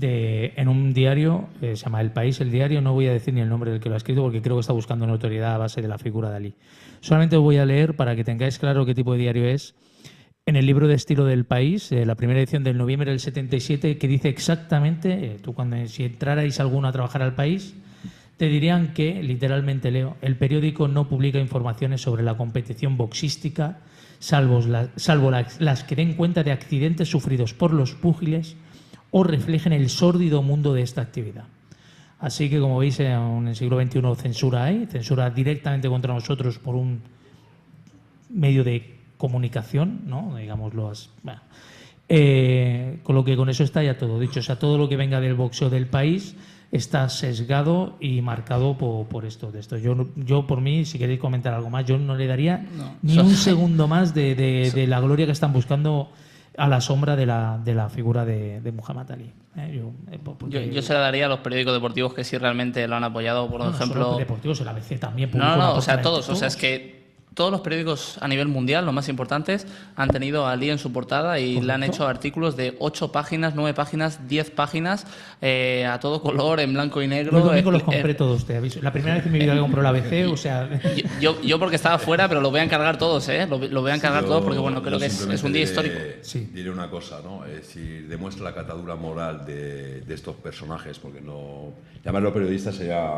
en un diario, se llama El País, el diario, no voy a decir ni el nombre del que lo ha escrito porque creo que está buscando notoriedad a base de la figura de Ali. Solamente voy a leer para que tengáis claro qué tipo de diario es. En el libro de estilo del País, la primera edición del noviembre del 77, que dice exactamente, si entrarais alguno a trabajar al País, te dirían que, literalmente leo, el periódico no publica informaciones sobre la competición boxística, salvo las que den cuenta de accidentes sufridos por los púgiles o reflejen el sórdido mundo de esta actividad. Así que, como veis, en el siglo XXI censura hay, censura directamente contra nosotros por un medio de comunicación, ¿no? Digámoslo así. Bueno. Con eso está ya todo dicho. O sea, todo lo que venga del boxeo del País está sesgado y marcado por esto. Yo, por mí, si queréis comentar algo más, yo no le daría ni un segundo más de la gloria que están buscando a la sombra de la figura de Muhammad Ali. Yo se la daría a los periódicos deportivos que sí realmente lo han apoyado, por ejemplo... No, los deportivos, el ABC también. No, o sea, todos. O sea, es que todos los periódicos a nivel mundial, los más importantes, han tenido a Ali en su portada y le han hecho artículos de 8 páginas, 9 páginas, 10 páginas, a todo color, en blanco y negro. Yo domingo los compré todos, te aviso. La primera vez en mi vida que compré el ABC, o sea... Yo porque estaba fuera, pero lo voy a encargar todos, ¿eh? Lo voy a encargar todos porque, bueno, creo que es un día histórico. Diré una cosa, ¿no? Es decir, demuestra la catadura moral de estos personajes, porque no... Llamarlo periodista sería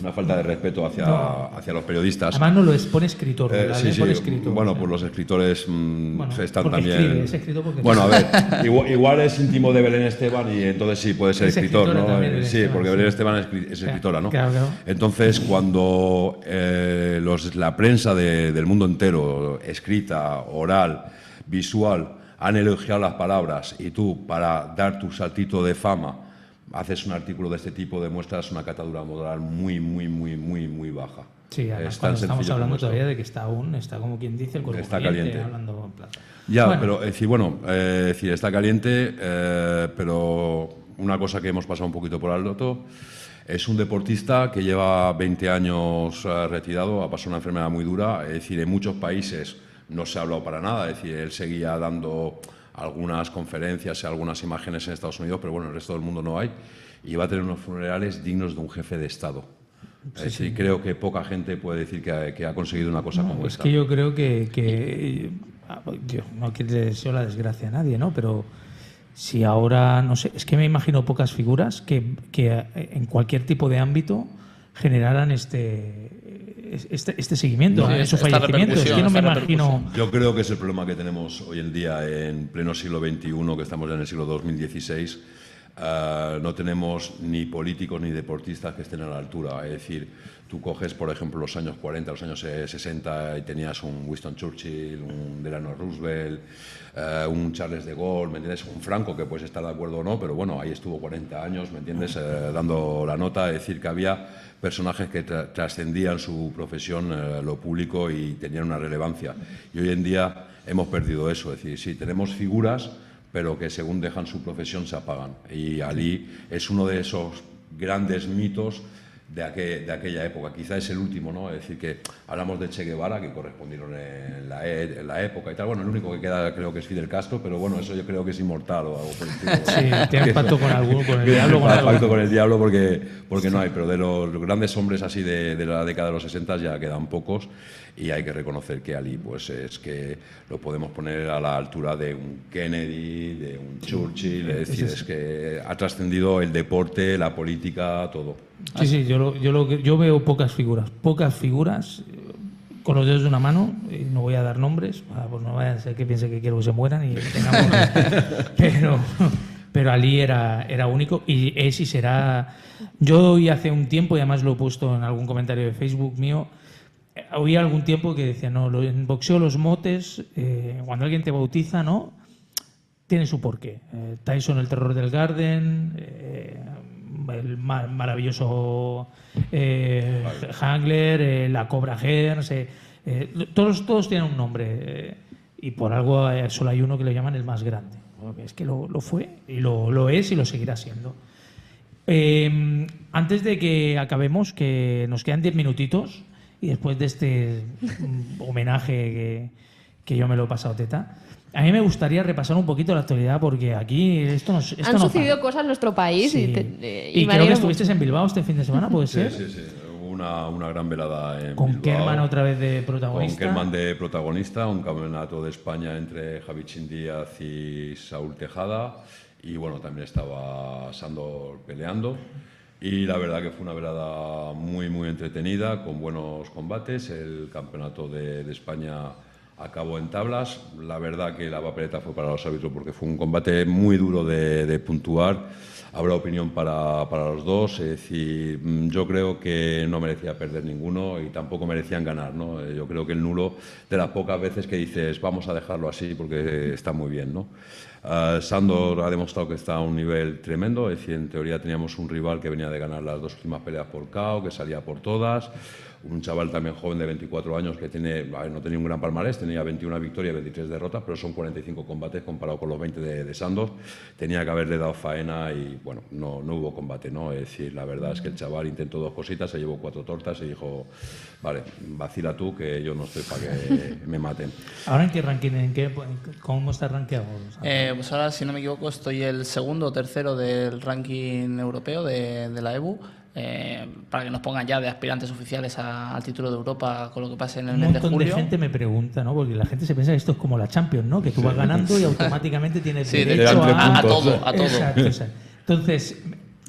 una falta de respeto hacia los periodistas. Además no lo pone escritor. Sí. Escritor, bueno, pues los escritores están también... Es escritor porque bueno, a ver, igual es íntimo de Belén Esteban y entonces sí puede ser escritor, ¿no? Sí, porque Belén Esteban es escritora, ¿no? Claro. Entonces, cuando la prensa del mundo entero, escrita, oral, visual, han elogiado las palabras y tú, para dar tu saltito de fama, haces un artículo de este tipo, demuestras una catadura moral muy baja. Sí, además Es tan cuando estamos sencillo hablando como esto. todavía de que está como quien dice el cuerpo Está caliente. hablando en plata. Ya, Bueno. pero es decir, está caliente, pero una cosa que hemos pasado un poquito por alto, es un deportista que lleva 20 años retirado, ha pasado una enfermedad muy dura, es decir, en muchos países no se ha hablado para nada, es decir, él seguía dando algunas conferencias y algunas imágenes en Estados Unidos, pero bueno, en el resto del mundo no hay, y va a tener unos funerales dignos de un jefe de Estado. Es decir, creo que poca gente puede decir que ha conseguido una cosa como Es esta. que yo creo que yo no quiero deseo la desgracia a nadie, ¿no? Pero si ahora, no sé, es que me imagino pocas figuras que en cualquier tipo de ámbito generaran este seguimiento, Sí, su esta fallecimiento. Es que no me repercusión. imagino. Yo creo que es el problema que tenemos hoy en día en pleno siglo XXI, que estamos ya en el siglo 2016. No tenemos ni políticos ni deportistas que estén a la altura. Es decir, tú coges, por ejemplo, los años 40, los años 60 y tenías un Winston Churchill, un Delano Roosevelt, un Charles de Gaulle, ¿me entiendes? Un Franco, que puedes estar de acuerdo o no, pero bueno, ahí estuvo 40 años, ¿me entiendes? Dando la nota. Es decir, que había personajes que trascendían su profesión, lo público, y tenían una relevancia. Y hoy en día hemos perdido eso. Es decir, sí, tenemos figuras, pero que según dejan su profesión se apagan. Y Ali es uno de esos grandes mitos de aquella época. Quizá es el último, ¿no? Es decir, que hablamos de Che Guevara, que correspondieron en la época y tal. Bueno, el único que queda creo que es Fidel Castro, pero bueno, eso yo creo que es inmortal o algo por el estilo. Sí, tiene pacto con el diablo. Pacto con el diablo porque no hay, pero de los grandes hombres así de la década de los 60 ya quedan pocos, y hay que reconocer que Ali, pues es que lo podemos poner a la altura de un Kennedy, de un Churchill, es decir, es que ha trascendido el deporte, la política, todo. Sí, yo veo pocas figuras con los dedos de una mano, y no voy a dar nombres, pues no vaya a ser que piense que quiero que se mueran y tengamos... pero Ali era único, y es y será. Yo oí hace un tiempo, y además lo he puesto en algún comentario de Facebook mío, oí algún tiempo que decía, no, en boxeo los motes, cuando alguien te bautiza, ¿no?, tiene su porqué. Tyson, el terror del Garden, el maravilloso Hangler, la Cobra Hearns, todos tienen un nombre, y por algo solo hay uno que le llaman el más grande. Es que lo fue, y lo es, y lo seguirá siendo. Antes de que acabemos, que nos quedan 10 minutitos, y después de este homenaje que yo me lo he pasado teta, a mí me gustaría repasar un poquito la actualidad, porque aquí esto Han sucedido cosas en nuestro país. Sí. Y creo que estuviste en Bilbao este fin de semana, ¿puede ser? Sí. Una gran velada en con Bilbao. Kerman otra vez de protagonista. Con Kerman de protagonista, un campeonato de España entre Javi Díaz y Saúl Tejada. Y bueno, también estaba Sandor peleando. Y la verdad que fue una velada muy, muy entretenida, con buenos combates. El campeonato de España acabó en tablas. La verdad que la papeleta fue para los árbitros, porque fue un combate muy duro de puntuar. Habrá opinión para los dos. Es decir, yo creo que no merecía perder ninguno y tampoco merecían ganar, ¿no? Yo creo que el nulo, de las pocas veces que dices vamos a dejarlo así porque está muy bien, ¿no? Sandor ha demostrado que está a un nivel tremendo. Es decir, en teoría teníamos un rival que venía de ganar las dos últimas peleas por KO, que salía por todas. Un chaval también joven de 24 años que no tenía un gran palmarés, tenía 21 victorias y 23 derrotas, pero son 45 combates comparado con los 20 de Sandor. Tenía que haberle dado faena y, bueno, no hubo combate, ¿no? Es decir, la verdad es que el chaval intentó dos cositas, se llevó 4 tortas y dijo, vale, vacila tú, que yo no estoy para que me maten. ¿Ahora en qué ranking, cómo está rankeado? Pues ahora, si no me equivoco, estoy el segundo o tercero del ranking europeo de la EBU. Para que nos pongan ya de aspirantes oficiales al título de Europa con lo que pase en el mes de julio. Un montón de gente me pregunta, ¿no? Porque la gente se piensa que esto es como la Champions, ¿no? Que tú vas ganando y automáticamente tienes derecho a todo. Exacto. Entonces,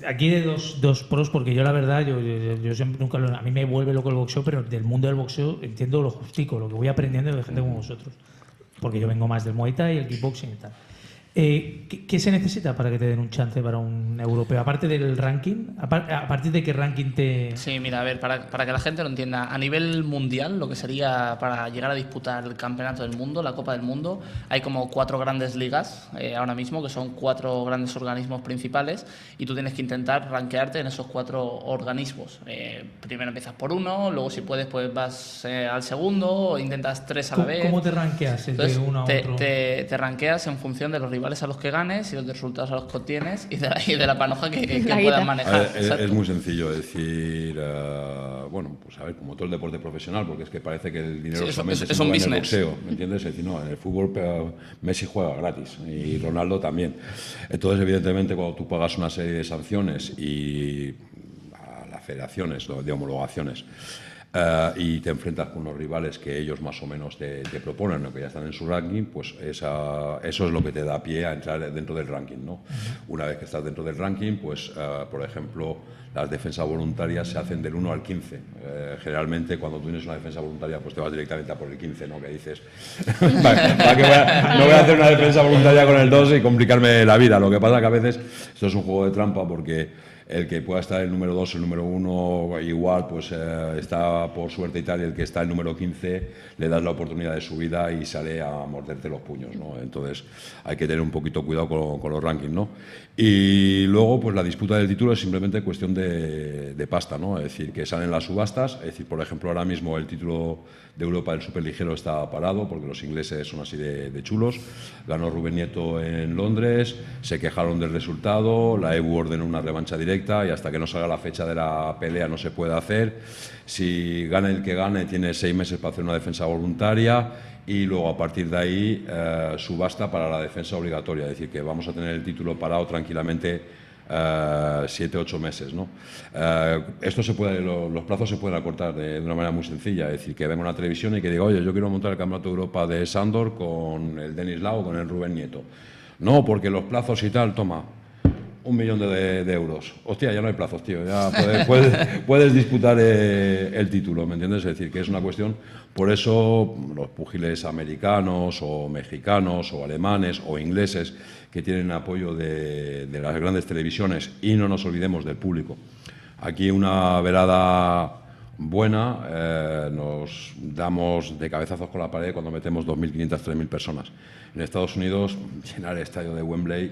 aquí de dos pros, porque yo la verdad, yo siempre a mí me vuelve loco el boxeo, pero del mundo del boxeo entiendo lo justico, lo que voy aprendiendo de gente como vosotros, porque yo vengo más del Muay Thai y el kickboxing y tal. ¿Qué se necesita para que te den un chance para un europeo? Aparte del ranking, ¿a partir de qué ranking te...? Sí, mira, a ver, para que la gente lo entienda, a nivel mundial, lo que sería para llegar a disputar el campeonato del mundo, la Copa del Mundo, hay como 4 grandes ligas ahora mismo, que son 4 grandes organismos principales, y tú tienes que intentar rankearte en esos 4 organismos. Primero empiezas por uno, luego si puedes pues vas al segundo, o intentas 3 a la vez. ¿Cómo te rankeas de uno a otro? Te rankeas en función de los rivales a los que ganes y los resultados a los que obtienes y de la panoja que puedas manejar. Es muy sencillo, es decir, bueno, pues a ver, como todo el deporte profesional, porque es que parece que el dinero solamente se mueve en el boxeo, ¿me entiendes? Es decir, no, en el fútbol Messi juega gratis y Ronaldo también. Entonces, evidentemente, cuando tú pagas una serie de sanciones y a las federaciones de homologaciones, y te enfrentas con unos rivales que ellos más o menos te proponen, o que ya están en su ranking, pues eso es lo que te da pie a entrar dentro del ranking, ¿no? Una vez que estás dentro del ranking, pues, por ejemplo, las defensas voluntarias se hacen del 1 al 15. Generalmente, cuando tú tienes una defensa voluntaria, pues te vas directamente a por el 15, ¿no? Que dices, ¿para qué no voy a hacer una defensa voluntaria con el 2 y complicarme la vida? Lo que pasa que a veces esto es un juego de trampa, porque el que pueda estar el número 2, el número 1, igual, pues está por suerte y tal, y el que está el número 15 le das la oportunidad de subida y sale a morderte los puños, ¿no? Entonces hay que tener un poquito cuidado con los rankings, ¿no? Y luego, pues la disputa del título es simplemente cuestión de pasta, ¿no? Es decir, que salen las subastas, es decir, por ejemplo, ahora mismo el título de Europa del superligero está parado porque los ingleses son así de chulos. Ganó Rubén Nieto en Londres, se quejaron del resultado, la EBU ordenó una revancha directa y hasta que no salga la fecha de la pelea no se puede hacer. Si gana el que gane, tiene 6 meses para hacer una defensa voluntaria y luego a partir de ahí subasta para la defensa obligatoria, es decir, que vamos a tener el título parado tranquilamente 7-8 meses, ¿no? Esto los plazos se pueden acortar de una manera muy sencilla, es decir, que venga una televisión y que diga, oye, yo quiero montar el Campeonato de Europa de Sándor con el Denis Lau o con el Rubén Nieto. No, porque los plazos y tal, toma, 1 millón de euros. Hostia, ya no hay plazos, tío. Ya puedes disputar el título, ¿me entiendes? Es decir, que es una cuestión. Por eso los púgiles americanos o mexicanos o alemanes o ingleses que tienen apoyo de las grandes televisiones, y no nos olvidemos del público. Aquí una velada buena, nos damos de cabezazos con la pared cuando metemos 2.500, 3.000 personas. En Estados Unidos, llenar el estadio de Wembley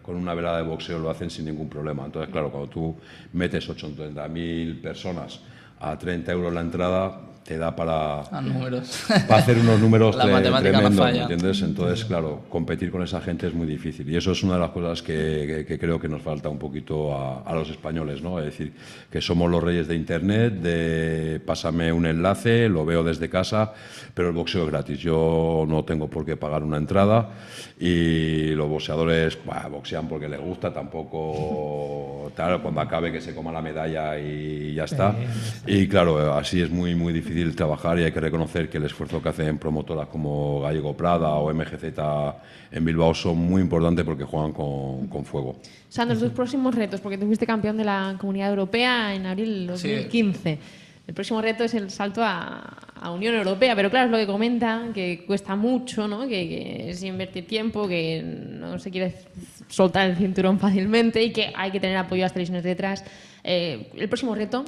con una velada de boxeo lo hacen sin ningún problema. Entonces, claro, cuando tú metes 80.000 personas a 30 euros la entrada, te da para hacer unos números tremendos, ¿me entiendes? Entonces, claro, competir con esa gente es muy difícil. Y eso es una de las cosas que creo que nos falta un poquito a los españoles, ¿no? Es decir, que somos los reyes de Internet, de pásame un enlace, lo veo desde casa, pero el boxeo es gratis. Yo no tengo por qué pagar una entrada y los boxeadores boxean porque les gusta, tampoco tal, cuando acabe que se coma la medalla y ya está. Y claro, así es muy, muy difícil trabajar y hay que reconocer que el esfuerzo que hacen promotoras como Gallego Prada o MGZ en Bilbao son muy importantes porque juegan con fuego. Sandor, tus próximos retos, porque tú fuiste campeón de la Comunidad Europea en abril del 2015. Sí. El próximo reto es el salto a Unión Europea, pero claro, es lo que comenta, que cuesta mucho, ¿no? Que es invertir tiempo, que no se quiere soltar el cinturón fácilmente y que hay que tener apoyo a las televisiones detrás. El próximo reto.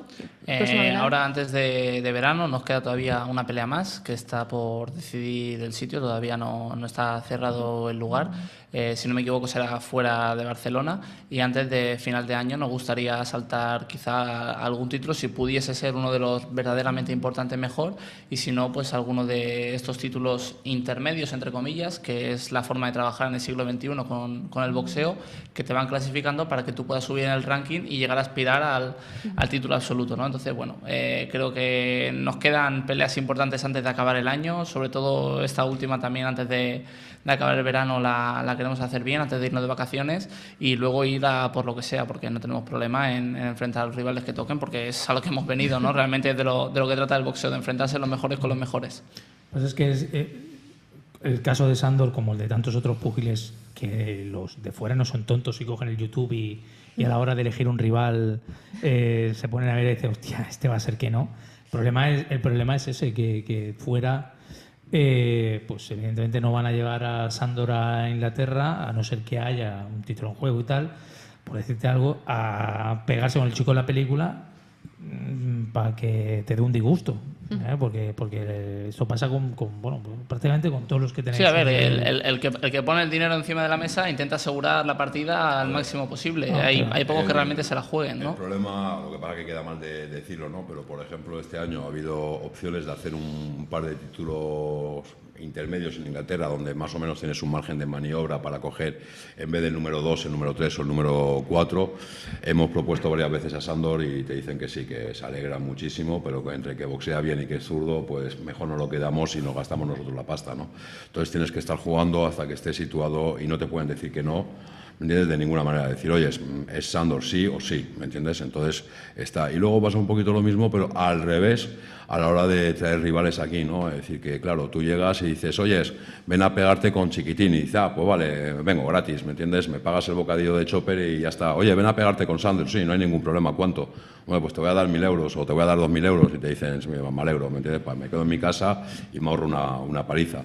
Ahora, antes de verano, nos queda todavía una pelea más que está por decidir el sitio, todavía no está cerrado el lugar. Si no me equivoco, será fuera de Barcelona. Y antes de final de año, nos gustaría saltar quizá algún título, si pudiese ser uno de los verdaderamente importantes, mejor. Y si no, pues alguno de estos títulos intermedios, entre comillas, que es la forma de trabajar en el siglo XXI con el boxeo, que te van clasificando para que tú puedas subir en el ranking y llegar a aspirar al título absoluto, ¿no? Entonces, bueno, creo que nos quedan peleas importantes antes de acabar el año, sobre todo esta última también antes de acabar el verano la queremos hacer bien, antes de irnos de vacaciones, y luego ir a por lo que sea, porque no tenemos problema en enfrentar a los rivales que toquen, porque es a lo que hemos venido, ¿no? Realmente es de lo que trata el boxeo, de enfrentarse los mejores con los mejores. Pues es que el caso de Sándor, como el de tantos otros púgiles, que los de fuera no son tontos y cogen el YouTube y a la hora de elegir un rival se ponen a ver y dicen, hostia, este va a ser que no. El problema es ese, que fuera pues evidentemente no van a llevar a Sandor a Inglaterra, a no ser que haya un título en juego y tal, por decirte algo, a pegarse con el chico de la película para que te dé un disgusto. Porque esto pasa con prácticamente con todos los que tenéis. Sí, a ver, el que pone el dinero encima de la mesa intenta asegurar la partida al máximo posible. Hay pocos que realmente se la jueguen, ¿no? El problema, lo que pasa es que queda mal de decirlo, ¿no? Pero por ejemplo este año ha habido opciones de hacer un par de títulos intermedios en Inglaterra, donde más o menos tienes un margen de maniobra para coger, en vez del número 2, el número 3 o el número 4. Hemos propuesto varias veces a Sandor y te dicen que sí, que se alegra muchísimo, pero que entre que boxea bien y que es zurdo, pues mejor no lo quedamos y nos gastamos nosotros la pasta, ¿no? Entonces tienes que estar jugando hasta que estés situado y no te pueden decir que no, ¿me entiendes? De ninguna manera. Decir, oye, es Sandor sí o sí, ¿me entiendes? Entonces está. Y luego pasa un poquito lo mismo, pero al revés, a la hora de traer rivales aquí, ¿no? Es decir, que claro, tú llegas y dices, oye, ven a pegarte con Chiquitín, y dices, pues vale, vengo gratis, ¿me entiendes? Me pagas el bocadillo de chopper y ya está. Oye, ven a pegarte con Sandor, sí, no hay ningún problema, ¿cuánto? Bueno, pues te voy a dar 1.000 euros o te voy a dar 2.000 euros, y te dicen, sí, me alegro, ¿me entiendes? Pues me quedo en mi casa y me ahorro una paliza.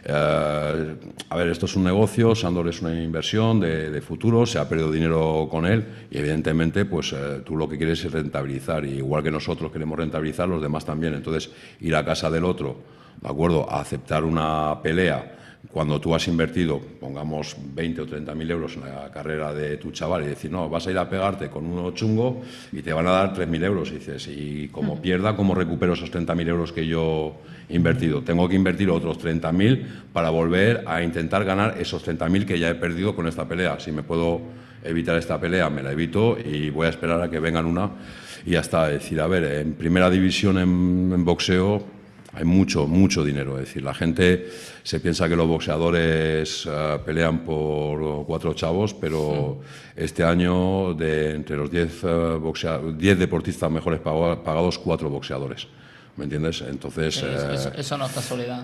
A ver, esto es un negocio, Sandor es una inversión de futuro, se ha perdido dinero con él y evidentemente pues tú lo que quieres es rentabilizar, y igual que nosotros queremos rentabilizar, los demás también. Entonces ir a casa del otro, ¿de acuerdo?, a aceptar una pelea cuando tú has invertido, pongamos 20 o 30.000 euros en la carrera de tu chaval, y decir, no, vas a ir a pegarte con uno chungo y te van a dar 3.000 euros. Y dices, y como pierda, ¿cómo recupero esos 30.000 euros que yo he invertido? Tengo que invertir otros 30.000 para volver a intentar ganar esos 30.000 que ya he perdido con esta pelea. Si me puedo evitar esta pelea, me la evito y voy a esperar a que vengan una y ya está. Es decir, a ver, en primera división en boxeo hay mucho dinero. Es decir, la gente se piensa que los boxeadores pelean por 4 chavos, pero este año entre los 10 deportistas mejores pagados, 4 boxeadores. ¿Me entiendes? Entonces eso no es casualidad.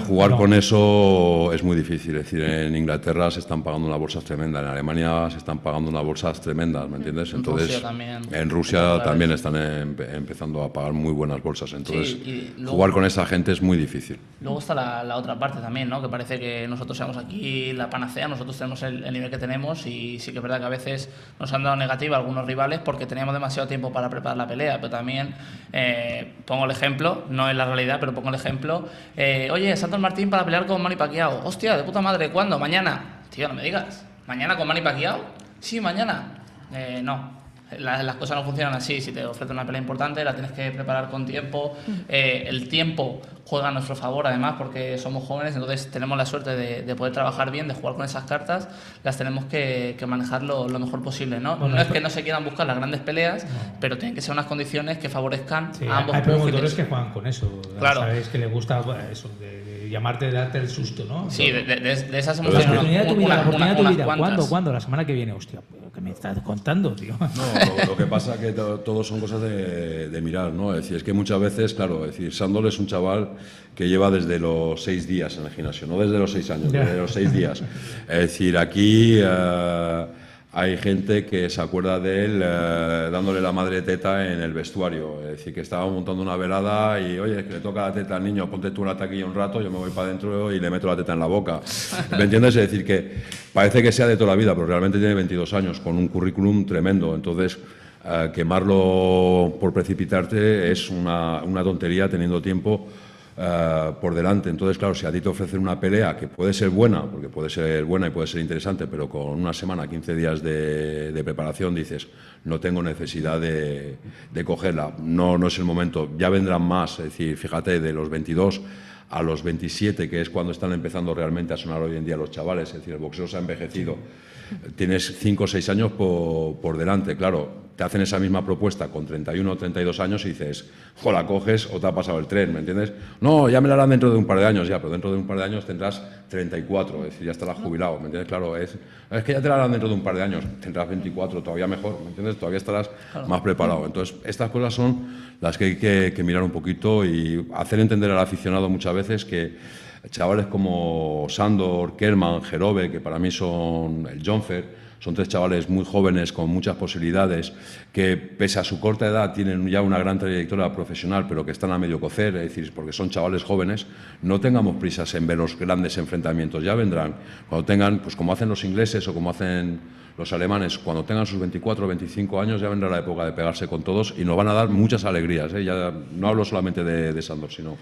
Jugar con eso es muy difícil. Es decir, en Inglaterra se están pagando unas bolsas tremendas, en Alemania se están pagando unas bolsas tremendas, ¿me entiendes? Entonces, en Rusia también están empezando a pagar muy buenas bolsas. Entonces, luego, jugar con esa gente es muy difícil. Luego está la otra parte también, ¿no? Que parece que nosotros seamos aquí la panacea, nosotros tenemos el nivel que tenemos, y sí que es verdad que a veces nos han dado negativa algunos rivales porque teníamos demasiado tiempo para preparar la pelea, pero también pongo el ejemplo, no es la realidad, pero pongo el ejemplo, oye, Sandor Martín para pelear con Manny Pacquiao. Hostia, de puta madre, ¿cuándo? ¿Mañana? Tío, no me digas. ¿Mañana con Manny Pacquiao? Sí, mañana. No. Las cosas no funcionan así. Si te ofrece una pelea importante, la tienes que preparar con tiempo. El tiempo juega a nuestro favor, además, porque somos jóvenes, entonces tenemos la suerte de poder trabajar bien, de jugar con esas cartas. Las tenemos que manejar lo mejor posible, ¿no? Bueno, no es que no se quieran buscar las grandes peleas, pero tienen que ser unas condiciones que favorezcan a ambos. Hay promotores que juegan con eso. Claro. Sabéis que les gusta eso, de llamarte, de darte el susto, ¿no? Sí, de esas hemos tenido unas cuantas. ¿Cuándo? La semana que viene. Hostia, ¿qué me estás contando, tío? No, lo que pasa es que todo son cosas de mirar, ¿no? Es decir, es que muchas veces, claro, es decir, Sandor es un chaval que lleva desde los 6 días en el gimnasio, no desde los 6 años, desde los 6 días. Es decir, aquí hay gente que se acuerda de él dándole la madre teta en el vestuario. Es decir, que estaba montando una velada y, oye, que le toca la teta al niño, ponte tú la taquilla un rato, yo me voy para adentro y le meto la teta en la boca. ¿Me entiendes? Es decir, que parece que sea de toda la vida, pero realmente tiene 22 años, con un currículum tremendo. Entonces, quemarlo por precipitarte es una tontería teniendo tiempo por delante. Entonces, claro, si a ti te ofrecen una pelea que puede ser buena, porque puede ser buena y puede ser interesante, pero con una semana, 15 días de preparación, dices, no tengo necesidad de cogerla, no es el momento, ya vendrán más. Es decir, fíjate, de los 22 a los 27, que es cuando están empezando realmente a sonar hoy en día los chavales, es decir, el boxeo se ha envejecido. Tienes 5 o 6 años por delante, claro. Te hacen esa misma propuesta con 31 o 32 años y dices, jo, la coges o te ha pasado el tren, ¿me entiendes? No, ya me la harán dentro de un par de años, ya, pero dentro de un par de años tendrás 34, es decir, ya estarás jubilado, ¿me entiendes? Claro, es que ya te la harán dentro de un par de años, tendrás 24, todavía mejor, ¿me entiendes? Todavía estarás más preparado. Entonces, estas cosas son las que hay que mirar un poquito y hacer entender al aficionado muchas veces que chavales como Sandor, Kerman, Jerove, que para mí son el Jonfer, Son 3 chavales muy jóvenes, con muchas posibilidades, que pese a su corta edad tienen ya una gran trayectoria profesional, pero que están a medio cocer, es decir, porque son chavales jóvenes. No tengamos prisas en ver los grandes enfrentamientos, ya vendrán. Cuando tengan, pues como hacen los ingleses o como hacen los alemanes, cuando tengan sus 24 o 25 años, ya vendrá la época de pegarse con todos y nos van a dar muchas alegrías, ¿eh? Ya no hablo solamente de Sandor, sino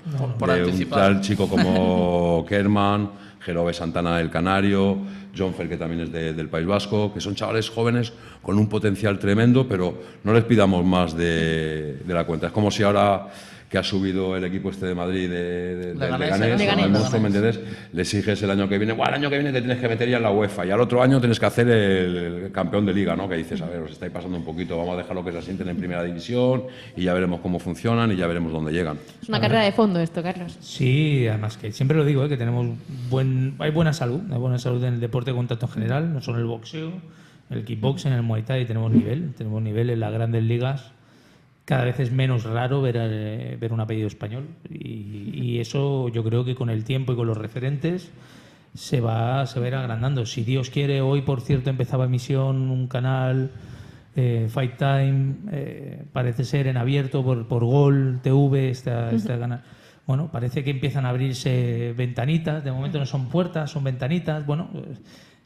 de un tal chico como Kerman, Jerove Santana del Canario, John Fer, que también es del País Vasco, que son chavales jóvenes con un potencial tremendo, pero no les pidamos más de la cuenta. Es como si ahora que ha subido el equipo este de Madrid del Leganés, el monstruo, ¿me entiendes? Le exiges el año que viene, el año que viene te tienes que meter ya en la UEFA y al otro año tienes que hacer el campeón de liga, ¿no? Que dices, a ver, os estáis pasando un poquito, vamos a dejarlo que se asienten en primera división y ya veremos cómo funcionan y ya veremos dónde llegan. Es una carrera de fondo esto, Carlos. Sí, además que siempre lo digo, que tenemos hay buena salud en el deporte de contacto en general, no solo el boxeo, el kickboxing, el muay thai, tenemos nivel en las grandes ligas. Cada vez es menos raro ver un apellido español y eso yo creo que con el tiempo y con los referentes se va a ir agrandando. Si Dios quiere, hoy por cierto empezaba emisión un canal, Fight Time, parece ser en abierto por Gol TV, este canal. Bueno, parece que empiezan a abrirse ventanitas, de momento no son puertas, son ventanitas. Bueno,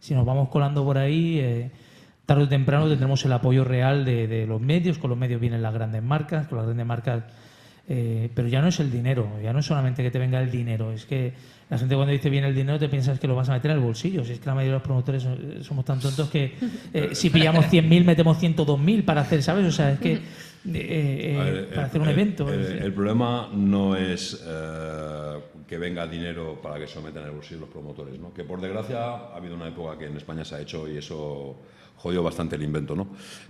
si nos vamos colando por ahí... tarde o temprano tendremos el apoyo real de los medios, con los medios vienen las grandes marcas, pero ya no es el dinero, ya no es solamente que te venga el dinero, es que la gente cuando dice viene el dinero te piensas que lo vas a meter al bolsillo, si es que la mayoría de los promotores somos tan tontos que si pillamos 100.000 metemos 102.000 para hacer, ¿sabes? O sea, es que para hacer un evento... El problema no es que venga dinero para que se lo metan en el bolsillo los promotores, ¿no? Que por desgracia ha habido una época que en España se ha hecho y eso... jodió bastante el invento, ¿no?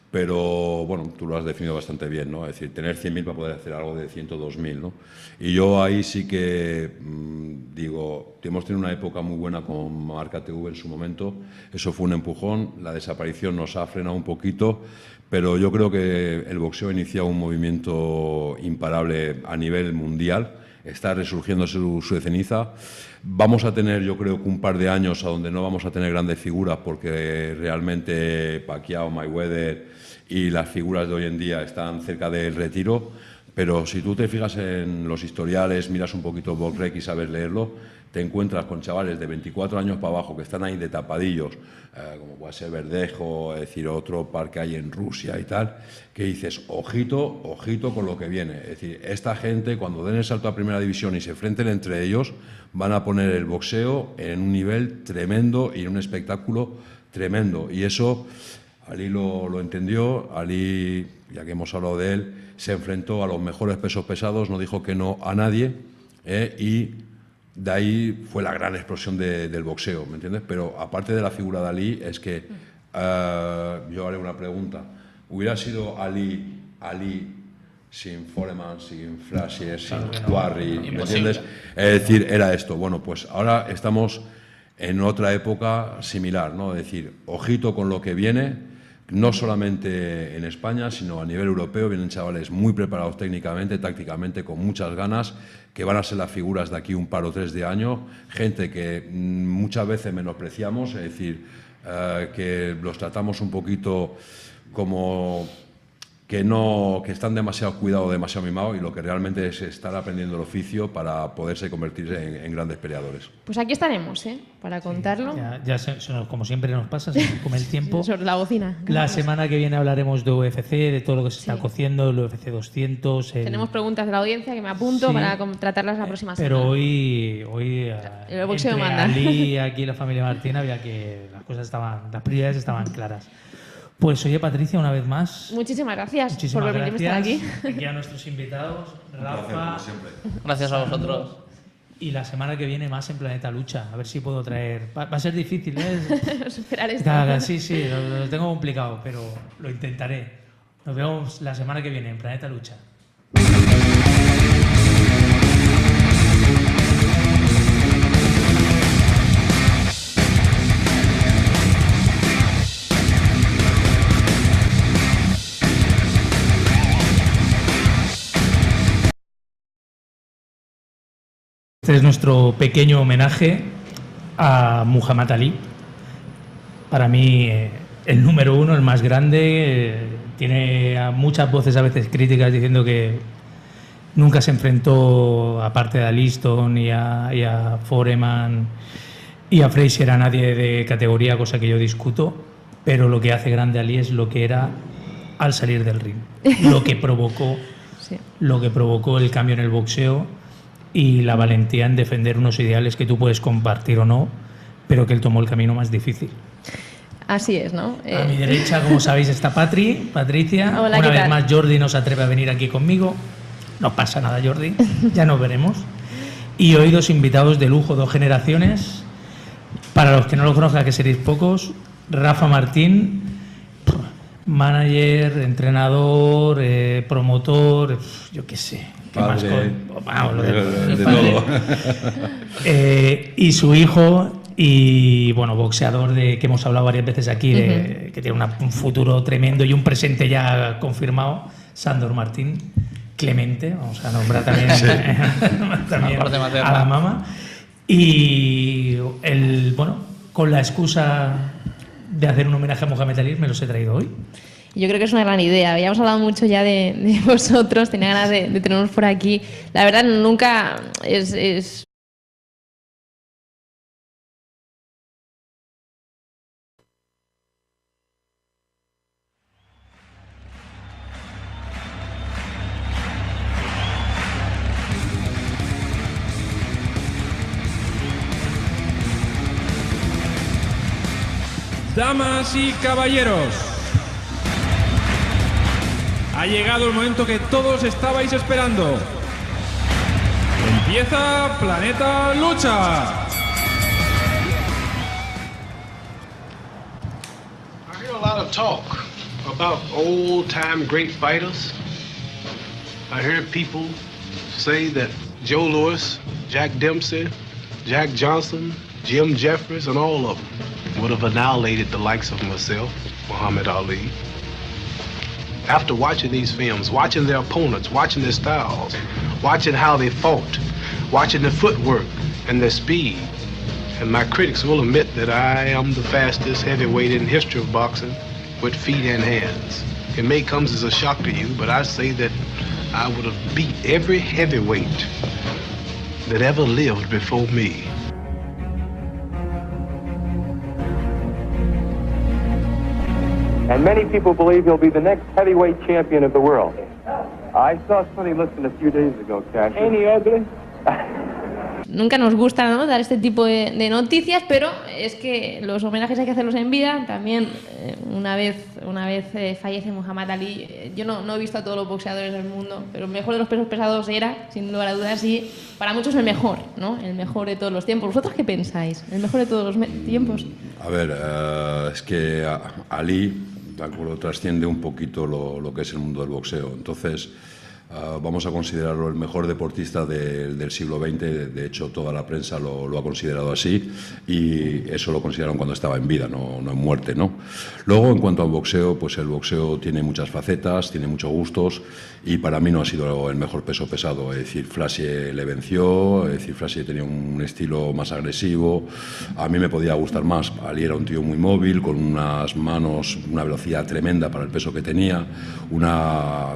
Pero, bueno, tú lo has definido bastante bien, ¿no? Es decir, tener 100.000 para poder hacer algo de 102.000, ¿no? Y yo ahí sí que digo, hemos tenido una época muy buena con Marca TV en su momento, eso fue un empujón, la desaparición nos ha frenado un poquito, pero yo creo que el boxeo ha iniciado un movimiento imparable a nivel mundial, está resurgiendo su ceniza. Vamos a tener, yo creo, que un par de años a donde no vamos a tener grandes figuras porque realmente Pacquiao, Mayweather y las figuras de hoy en día están cerca del retiro, pero si tú te fijas en los historiales, miras un poquito BoxRec y sabes leerlo, te encuentras con chavales de 24 años para abajo que están ahí de tapadillos, como puede ser Verdejo, es decir, otro par que hay en Rusia y tal, que dices, ojito, ojito con lo que viene. Es decir, esta gente, cuando den el salto a primera división y se enfrenten entre ellos, van a poner el boxeo en un nivel tremendo y en un espectáculo tremendo. Y eso, Ali lo entendió, Ali, ya que hemos hablado de él, se enfrentó a los mejores pesos pesados, no dijo que no a nadie, y de ahí fue la gran explosión del boxeo, ¿me entiendes? Pero aparte de la figura de Ali, es que yo haré una pregunta. ¿Hubiera sido Ali sin Foreman, sin Frazier, sin Warry, ¿me entiendes? Es decir, era esto. Bueno, pues ahora estamos en otra época similar, ¿no? Es decir, ojito con lo que viene, no solamente en España, sino a nivel europeo. Vienen chavales muy preparados técnicamente, tácticamente, con muchas ganas, que van a ser las figuras de aquí un par o tres de años, gente que muchas veces menospreciamos, es decir, que los tratamos un poquito como que están demasiado cuidados, demasiado mimados, y lo que realmente es estar aprendiendo el oficio para poderse convertirse en grandes peleadores. Pues aquí estaremos, para contarlo. Como siempre nos pasa, se nos come el tiempo. Sobre la bocina. La semana que viene hablaremos de UFC, de todo lo que se está cociendo, el UFC 200. Tenemos preguntas de la audiencia que me apunto para tratarlas la próxima semana. Pero hoy el boxeo entre manda. Ali y aquí la familia Martín había que las prioridades estaban claras. Pues oye, Patricia, una vez más. Muchísimas gracias por permitirme estar aquí. Aquí a nuestros invitados, Rafa. Gracias a vosotros. Y la semana que viene más en Planeta Lucha. A ver si puedo traer. Va a ser difícil, ¿eh? Superar esto. Sí, lo tengo complicado, pero lo intentaré. Nos vemos la semana que viene en Planeta Lucha. Este es nuestro pequeño homenaje a Muhammad Ali. Para mí, el número uno, el más grande, tiene a muchas voces a veces críticas diciendo que nunca se enfrentó, aparte de a Liston y a Foreman y a Frazier, a nadie de categoría, cosa que yo discuto, pero lo que hace grande a Ali es lo que era al salir del ring, lo que provocó el cambio en el boxeo y la valentía en defender unos ideales que tú puedes compartir o no, pero que él tomó el camino más difícil. Así es, ¿no? A mi derecha, como sabéis, está Patricia. Hola, una ¿qué vez tal? más Jordi no se atreve a venir aquí conmigo. No pasa nada, Jordi, ya nos veremos. Y hoy dos invitados de lujo, dos generaciones. Para los que no lo conozcan, que seréis pocos, Rafa Martín, manager, entrenador, promotor, yo qué sé. ¿Qué más? Vamos, de todo. Y su hijo, y bueno, boxeador que hemos hablado varias veces aquí, que tiene un futuro tremendo y un presente ya confirmado, Sándor Martín Clemente, vamos a nombrar también, también a la mamá. Y con la excusa de hacer un homenaje a Mohamed Ali, me los he traído hoy. Yo creo que es una gran idea. Habíamos hablado mucho ya de vosotros, tenía ganas de tenernos por aquí. La verdad, nunca es Damas y caballeros, ha llegado el momento que todos estabais esperando. Empieza Planeta Lucha. I hear a lot of talk about old-time great fighters. I hear people say that Joe Louis, Jack Dempsey, Jack Johnson, Jim Jeffries, and all of them would have annihilated the likes of myself, Muhammad Ali. After watching these films, watching their opponents, watching their styles, watching how they fought, watching their footwork and their speed, and my critics will admit that I am the fastest heavyweight in the history of boxing with feet and hands. It may come as a shock to you, but I say that I would have beat every heavyweight that ever lived before me. And many people believe he'll be the next heavyweight champion of the world. I saw Sonny Liston a few days ago, Cash. Ain't he ugly? Nunca nos gusta, ¿no?, dar este tipo de noticias, pero es que los homenajes hay que hacerlos en vida. También una vez fallece Muhammad Ali, yo no he visto a todos los boxeadores del mundo, pero el mejor de los pesos pesados era, sin lugar a dudas, y para muchos el mejor, ¿no? El mejor de todos los tiempos. ¿Vosotros qué pensáis? ¿El mejor de todos los tiempos? A ver, es que Ali, de acuerdo, trasciende un poquito lo que es el mundo del boxeo. Entonces, vamos a considerarlo el mejor deportista del siglo XX. De hecho, toda la prensa lo ha considerado así, y eso lo consideraron cuando estaba en vida, no en muerte, ¿no? Luego, en cuanto al boxeo, pues el boxeo tiene muchas facetas, tiene muchos gustos, y para mí no ha sido el mejor peso pesado. Es decir, Frazier le venció, es decir, Frazier tenía un estilo más agresivo, a mí me podía gustar más. Ali era un tío muy móvil, con unas manos, una velocidad tremenda para el peso que tenía, una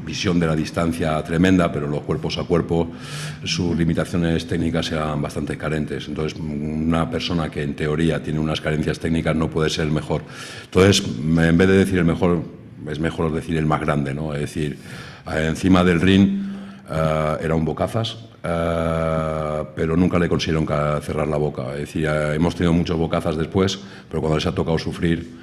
visión de la distancia tremenda, pero los cuerpos a cuerpo, sus limitaciones técnicas eran bastante carentes. Entonces, una persona que en teoría tiene unas carencias técnicas no puede ser el mejor. Entonces, en vez de decir el mejor, es mejor decir el más grande, ¿no? Es decir, encima del ring era un bocazas, pero nunca le consiguieron cerrar la boca. Es decir, hemos tenido muchos bocazas después, pero cuando les ha tocado sufrir,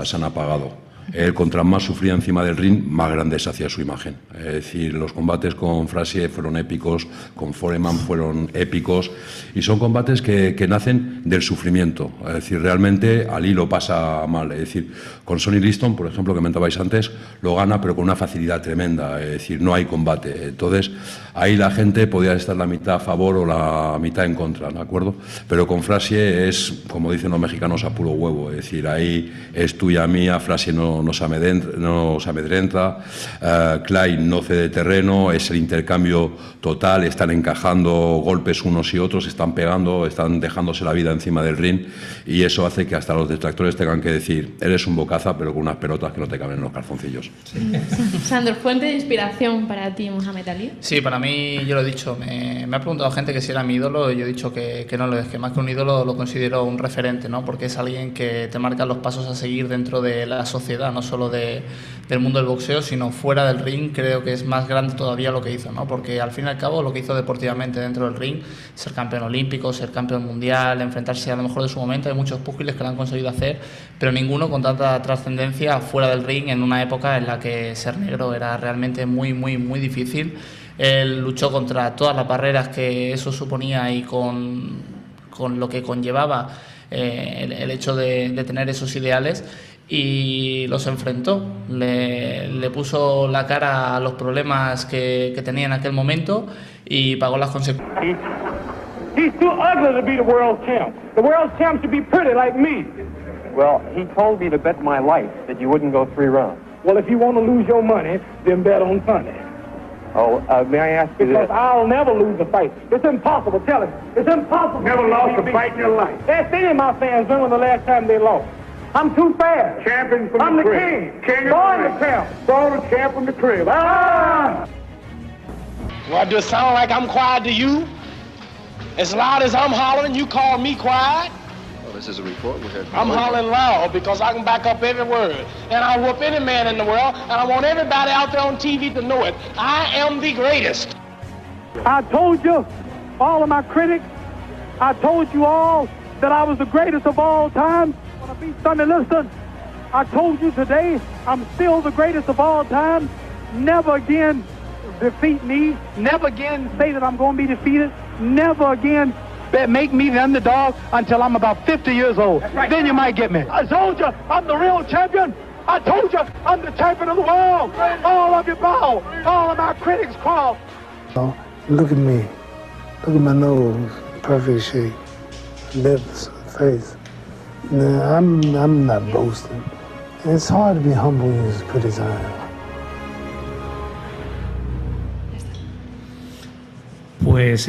se han apagado. Él, contra más sufría encima del ring, más grande se hacía su imagen. Es decir, los combates con Frazier fueron épicos, con Foreman fueron épicos, y son combates que nacen del sufrimiento. Es decir, realmente Ali lo pasa mal. Es decir, con Sonny Liston, por ejemplo, que comentabais antes, lo gana, pero con una facilidad tremenda. Es decir, no hay combate. Entonces, ahí la gente podía estar la mitad a favor o la mitad en contra, ¿de acuerdo? Pero con Frazier es, como dicen los mexicanos, a puro huevo. Es decir, ahí es tuya, mía. Frazier no no se amedrenta. Klein no cede terreno, es el intercambio total, están encajando golpes unos y otros, están pegando, están dejándose la vida encima del ring, y eso hace que hasta los detractores tengan que decir: eres un bocaza, pero con unas pelotas que no te caben en los calzoncillos. Sandor, ¿fuente de inspiración para ti, Muhammad Ali? Sí, para mí, yo lo he dicho, me ha preguntado gente que si era mi ídolo, y yo he dicho que no lo es, que más que un ídolo lo considero un referente, ¿no? Porque es alguien que te marca los pasos a seguir dentro de la sociedad, no solo del mundo del boxeo, sino fuera del ring. Creo que es más grande todavía lo que hizo, ¿no? Porque al fin y al cabo lo que hizo deportivamente dentro del ring, ser campeón olímpico, ser campeón mundial, enfrentarse a lo mejor de su momento, hay muchos púgiles que lo han conseguido hacer, pero ninguno con tanta trascendencia fuera del ring en una época en la que ser negro era realmente muy, muy, muy difícil. Él luchó contra todas las barreras que eso suponía y con lo que conllevaba el hecho de tener esos ideales, y los enfrentó, le puso la cara a los problemas que tenía en aquel momento y pagó las consecuencias. He's too ugly to be the world champ. The world champ should be pretty like me. Well, he told me to bet my life that you wouldn't go 3 rounds. Well, if you want to lose your money, then bet on Sunday. Oh, may I ask you Because this? I'll never lose a fight. It's impossible. Tell him. It's impossible. Never lost a fight in your life. Ask any of my fans when was the last time they lost. I'm too fast. Champion from I'm the the crib. king. Born the champ. Born the champ from the crib. Ah! Well, do it sound like I'm quiet to you? As loud as I'm hollering, you call me quiet? Well, this is a report we heard. I'm hollering loud because I can back up every word. And I whoop any man in the world, and I want everybody out there on TV to know it. I am the greatest. I told you, all of my critics, I told you all that I was the greatest of all time when I beat Sonny Liston. I told you today, I'm still the greatest of all time. Never again defeat me. Never again say that I'm going to be defeated. Never again make me the underdog until I'm about 50 years old. Right. Then you might get me. I told you, I'm the real champion. I told you, I'm the champion of the world. All of you bow. All of my critics crawl. Oh, look at me. Look at my nose, perfect shape, lips, face. Now, I'm not boasting. It's hard to be humble when you're criticized. Pues